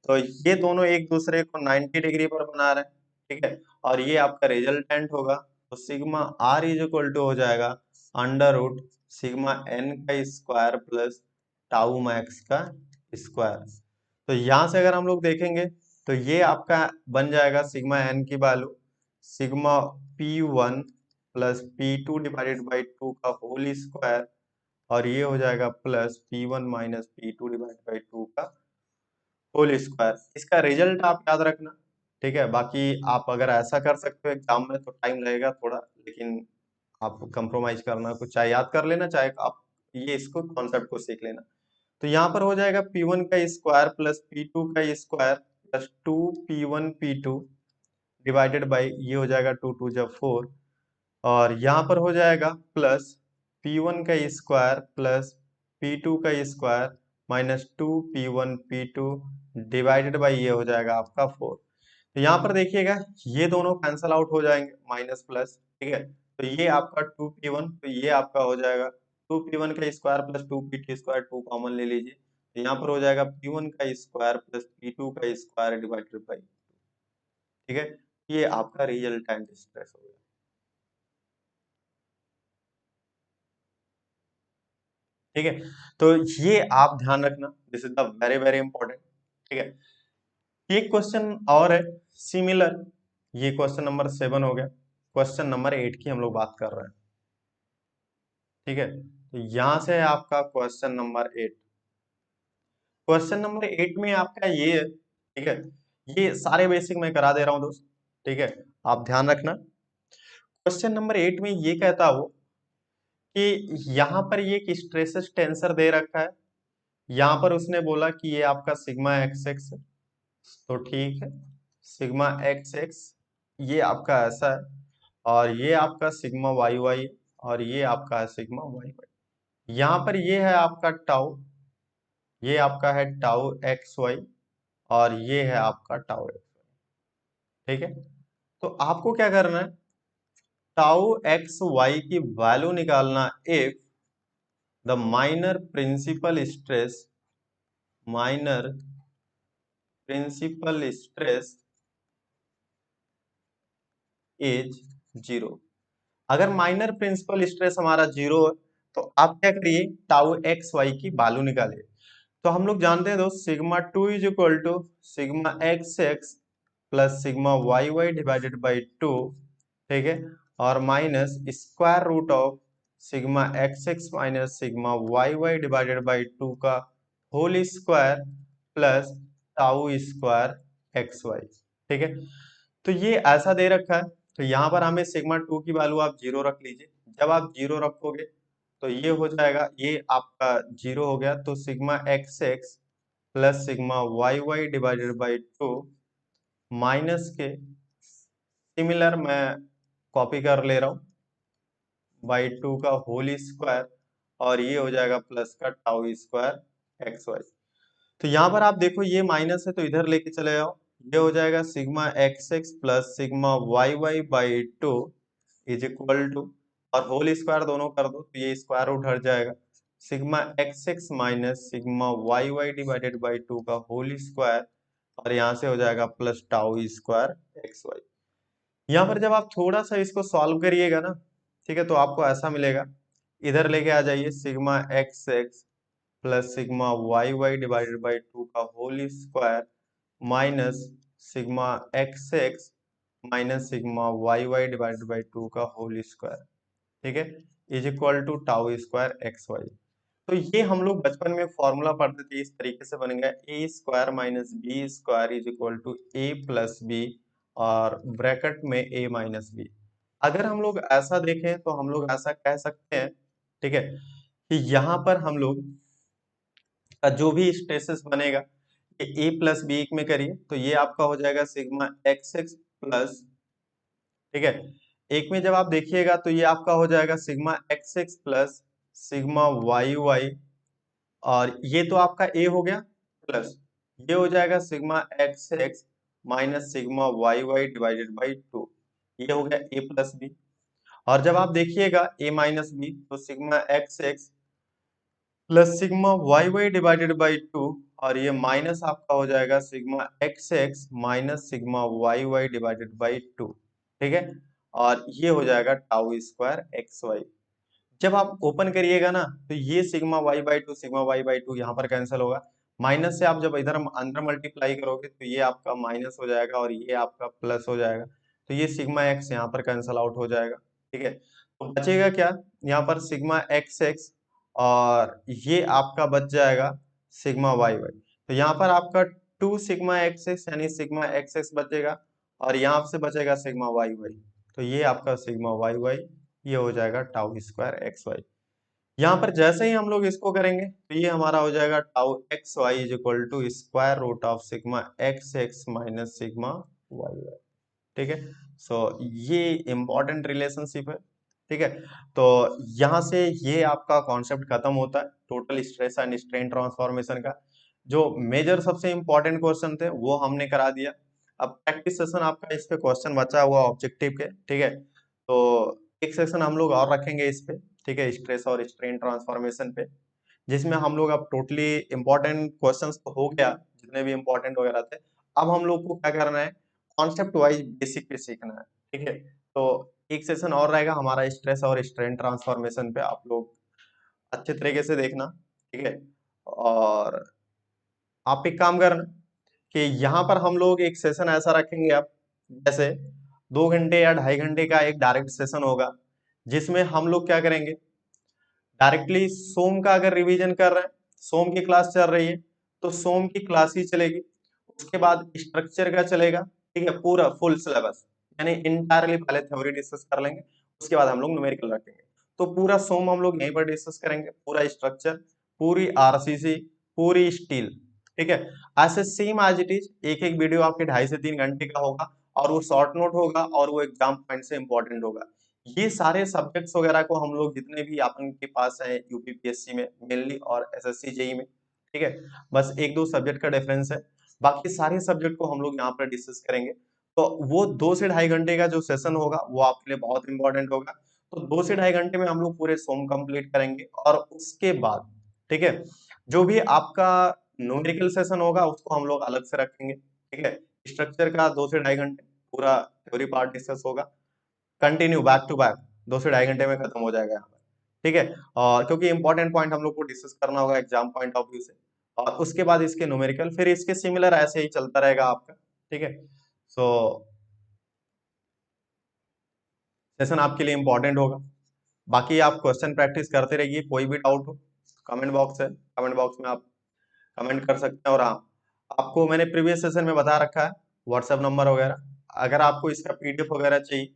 तो ये दोनों एक दूसरे को 90 डिग्री पर बना रहे हैं। ठीक है, और ये आपका रिजल्टेंट होगा, तो sigma R is equal to हो जाएगा अंडर रूट सिग्मा एन का स्क्वायर प्लस टाउ मैक्स का स्क्वायर। तो यहाँ से अगर हम लोग देखेंगे तो ये आपका बन जाएगा सिग्मा एन की value sigma P1 plus P2 divided by 2 का होल स्क्वायर, और ये हो जाएगा plus P1 minus P2 divided by 2 का होल स्क्वायर। इसका रिजल्ट आप याद रखना। ठीक है, बाकी आप अगर ऐसा कर सकते हो एग्जाम में तो टाइम लगेगा थोड़ा, लेकिन आप कंप्रोमाइज करना, कुछ चाहे याद कर लेना, चाहे आप ये इसको कॉन्सेप्ट को सीख लेना। तो यहाँ पर हो जाएगा P1 का स्क्वायर प्लस P2 का square plus 2P1 P2 divided by, ये हो जाएगा 2 2 जब 4, और यहाँ पर हो जाएगा प्लस P1 का स्क्वायर प्लस P2 का square minus 2P1 P2 divided by, ये हो जाएगा आपका 4। तो यहाँ पर देखिएगा ये दोनों कैंसल आउट हो जाएंगे, माइनस प्लस। ठीक है, तो ये आपका 2P1, तो ये आपका हो जाएगा 2P1 का square plus 2P2 square, 2 common ले लीजिए, तो यहाँ पर हो जाएगा P1 का स्क्वायर प्लस P2 का स्क्वायर डिवाइडेड बाई। ठीक है, ये आपका रिजल्टेंट स्ट्रेस हो गया। ठीक है, तो ये आप ध्यान रखना, this is the very important. ठीक है, एक क्वेश्चन और है सिमिलर, ये क्वेश्चन नंबर 7 हो गया, क्वेश्चन नंबर 8 की हम लोग बात कर रहे हैं। ठीक है, तो यहां से है आपका क्वेश्चन नंबर 8। क्वेश्चन नंबर 8 में आपका ये है, ठीक है, ये सारे बेसिक मैं करा दे रहा हूं दोस्त। ठीक है, आप ध्यान रखना, क्वेश्चन नंबर 8 में ये कहता हो कि यहाँ पर ये एक स्ट्रेसेस टेंसर दे रखा है, यहाँ पर उसने बोला कि ये आपका सिग्मा एक्स एक्स है, तो ठीक है, सिग्मा एक्स एक्स ये आपका ऐसा है, और ये आपका सिग्मा वाई वाई, और ये आपका है सिग्मा वाई वाई। यहाँ पर ये है आपका टाउ, ये आपका है टाउ एक्स वाई, और ये है आपका टाउ एक्स। ठीक है, तो आपको क्या करना है, टाउ एक्स वाई की वैल्यू निकालना if the minor principal stress is 0। अगर माइनर प्रिंसिपल स्ट्रेस हमारा 0 है तो आप क्या करिए, टाउ एक्स वाई की वैल्यू निकालिए। तो हम लोग जानते हैं दोस्त sigma 2 is equal to sigma x x plus sigma Y Y divided by 2। ठीक है, और minus square root of sigma x x minus sigma Y Y divided by 2 का whole square plus tau square x y. ठीक है, तो ये ऐसा दे रखा है, तो यहाँ पर हमें सिग्मा 2 की वैल्यू आप 0 रख लीजिए। जब आप 0 रखोगे तो ये हो जाएगा, ये आपका 0 हो गया, तो sigma x x plus sigma Y Y divided by 2 minus के, सिमिलर मैं कॉपी कर ले रहा हूँ, बाई 2 का होल स्क्वायर, और ये हो जाएगा प्लस का टाउ स्क्वायर एक्स वाई। तो यहाँ पर आप देखो ये माइनस है तो इधर लेके चले जाओ, ये हो जाएगा sigma x x plus sigma Y Y by 2 is equal to, और होल स्क्वायर दोनों कर दो तो ये स्क्वायर रूट हट जाएगा, sigma x x minus sigma Y Y divided by 2 का होल स्क्वायर, और यहाँ से हो जाएगा plus tau square x y. यहाँ पर जब आप थोड़ा सा इसको सॉल्व करिएगा ना, ठीक है, तो आपको ऐसा मिलेगा, इधर लेके आ जाइए sigma x x plus sigma Y Y divided by 2 का whole square minus sigma x x minus sigma Y Y divided by 2 का होल स्क्वायर, ठीक है, is equal to tau square x y. तो ये हम लोग बचपन में फॉर्मूला पढ़ते थे, इस तरीके से बन गया A square minus B square is equal to A plus B, और ब्रैकेट में ए माइनस बी। अगर हम लोग ऐसा देखें तो हम लोग ऐसा कह सकते हैं, ठीक है, कि यहाँ पर हम लोग का जो भी स्ट्रेसेस बनेगा ये ए प्लस बी एक में करिए तो ये आपका हो जाएगा सिग्मा एक्स एक्स प्लस, ठीक है, एक में जब आप देखिएगा तो ये आपका हो जाएगा sigma x x plus sigma Y y, और ये तो आपका ए हो गया, प्लस ये हो जाएगा sigma x x minus sigma Y Y divided by 2, ये हो गया ए प्लस बी। और जब आप देखिएगा ए माइनस बी तो sigma x x plus sigma Y Y divided by 2, और ये माइनस आपका हो जाएगा sigma x x minus sigma Y Y divided by 2, ठीक है, और ये हो जाएगा टाउ स्क्वायर एक्स वाई। जब आप ओपन करिएगा ना तो ये sigma y by two sigma y by two यहाँ पर कैंसिल होगा, माइनस से आप जब इधर अंदर मल्टीप्लाई करोगे तो ये आपका माइनस हो जाएगा और ये आपका प्लस हो जाएगा, तो ये सिग्मा एक्स यहाँ पर कैंसिल आउट हो जाएगा, ठीक है, तो बचेगा क्या, यहाँ पर सिग्मा एक्स एक्स, और ये आपका बच जाएगा सिग्मा वाई वाई। तो यहाँ पर आपका 2 सिग्मा एक्स एक्स यानी सिग्मा एक्स एक्स बचेगा, और यहाँ से बचेगा सिग्मा वाई वाई, तो ये आपका सिग्मा वाई वाई, ये हो जाएगा टाउ स्क्वायर एक्स वाई। यहाँ पर जैसे ही हम लोग इसको करेंगे तो ये हमारा हो जाएगा tau x y is equal to square root of sigma x x minus sigma Y y, ठीक है। सो ये इंपॉर्टेंट रिलेशनशिप है, ठीक है। तो यहाँ से ये आपका कॉन्सेप्ट खत्म होता है total stress and strain transformation का। जो मेजर सबसे इंपॉर्टेंट क्वेश्चन थे वो हमने करा दिया। अब प्रैक्टिस सेशन आपका इस पे क्वेश्चन बचा हुआ ऑब्जेक्टिव के, ठीक है, तो एक सेशन हम लोग और रखेंगे इस पे, ठीक है, स्ट्रेस और स्ट्रेन ट्रांसफॉर्मेशन पे, जिसमें हम लोग अब टोटली इंपॉर्टेंट क्वेश्चंस तो हो गया जितने भी इंपॉर्टेंट वगैरह थे, अब हम लोग को क्या करना है, कॉन्सेप्ट वाइज बेसिक पे सीखना है, ठीक है। तो एक सेशन और रहेगा हमारा स्ट्रेस और स्ट्रेन ट्रांसफॉर्मेशन पे, आप लोग अच्छे तरीके से देखना, ठीक है। और आप एक काम करना कि यहाँ पर हम लोग एक सेशन ऐसा रखेंगे, आप जैसे 2 घंटे या 2.5 घंटे का एक डायरेक्ट सेशन होगा, जिसमें हम लोग क्या करेंगे, डायरेक्टली सोम का अगर रिवीजन कर रहे हैं, सोम की क्लास चल रही है तो सोम की क्लास ही चलेगी, उसके बाद स्ट्रक्चर का चलेगा, ठीक है, पूरा फुल सिलेबस, यानी इंटायरली पहले थ्योरी डिस्कस कर लेंगे, उसके बाद हम लोग न्यूमेरिकल रखेंगे। तो पूरा सोम हम लोग यहीं पर डिस्कस करेंगे, पूरा स्ट्रक्चर, पूरी आरसीसी, पूरी स्टील, ठीक है। ऐसे सेम एज इट इज एक एक वीडियो आपके 2.5 से 3 घंटे का होगा, और वो शॉर्ट नोट होगा और वो एग्जाम पॉइंट से इंपॉर्टेंट होगा। ये सारे सब्जेक्ट्स वगैरह को हम लोग जितने भी अपन के पास है यूपीपीएससी में मेनली और एसएससी जेई में, ठीक है, बस एक दो सब्जेक्ट का डिफरेंस है, बाकी सारे सब्जेक्ट को हम लोग यहाँ पर डिस्कस करेंगे। तो वो 2 से 2.5 घंटे का जो सेशन होगा वो आपके लिए बहुत इंपॉर्टेंट होगा। तो 2 से 2.5 घंटे में हम लोग पूरे सोम कंप्लीट करेंगे, और उसके बाद, ठीक है, जो भी आपका न्यूमेरिकल सेशन होगा उसको हम लोग अलग से रखेंगे, ठीक है। स्ट्रक्चर का 2 से 2.5 घंटे पूरा थ्योरी पार्ट डिस्कस होगा, कंटिन्यू बैक टू बैक 2 से 2.5 घंटे में खत्म हो जाएगा यहाँ पर, ठीक है। और क्योंकि इंपॉर्टेंट पॉइंट हम लोग को डिस्कस करना होगा एग्जाम पॉइंट ऑफ व्यू से, और उसके बाद इसके न्यूमेरिकल, फिर इसके सिमिलर ऐसे ही चलता रहेगा आपका, ठीक है। सो सेशन आपके लिए इंपॉर्टेंट होगा। बाकी आप क्वेश्चन प्रैक्टिस करते रहिए, कोई भी डाउट हो कमेंट बॉक्स है, कमेंट बॉक्स में आप कमेंट कर सकते हैं। और हाँ, आपको मैंने प्रीवियस सेशन में बता रखा है व्हाट्सएप नंबर वगैरह, अगर आपको इसका पीडीएफ वगैरह चाहिए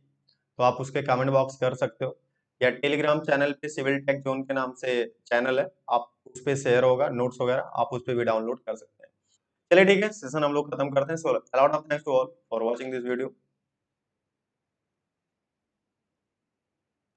तो आप उसके कमेंट बॉक्स कर सकते हो, या टेलीग्राम चैनल पे सिविल टेक जोन के नाम से चैनल है, आप उस पे शेयर होगा नोट्स वगैरह, आप उस पे भी डाउनलोड कर सकते हैं। चलिए ठीक है, सेशन हम लोग खत्म करते हैं। So a lot of thanks to all for watching this video.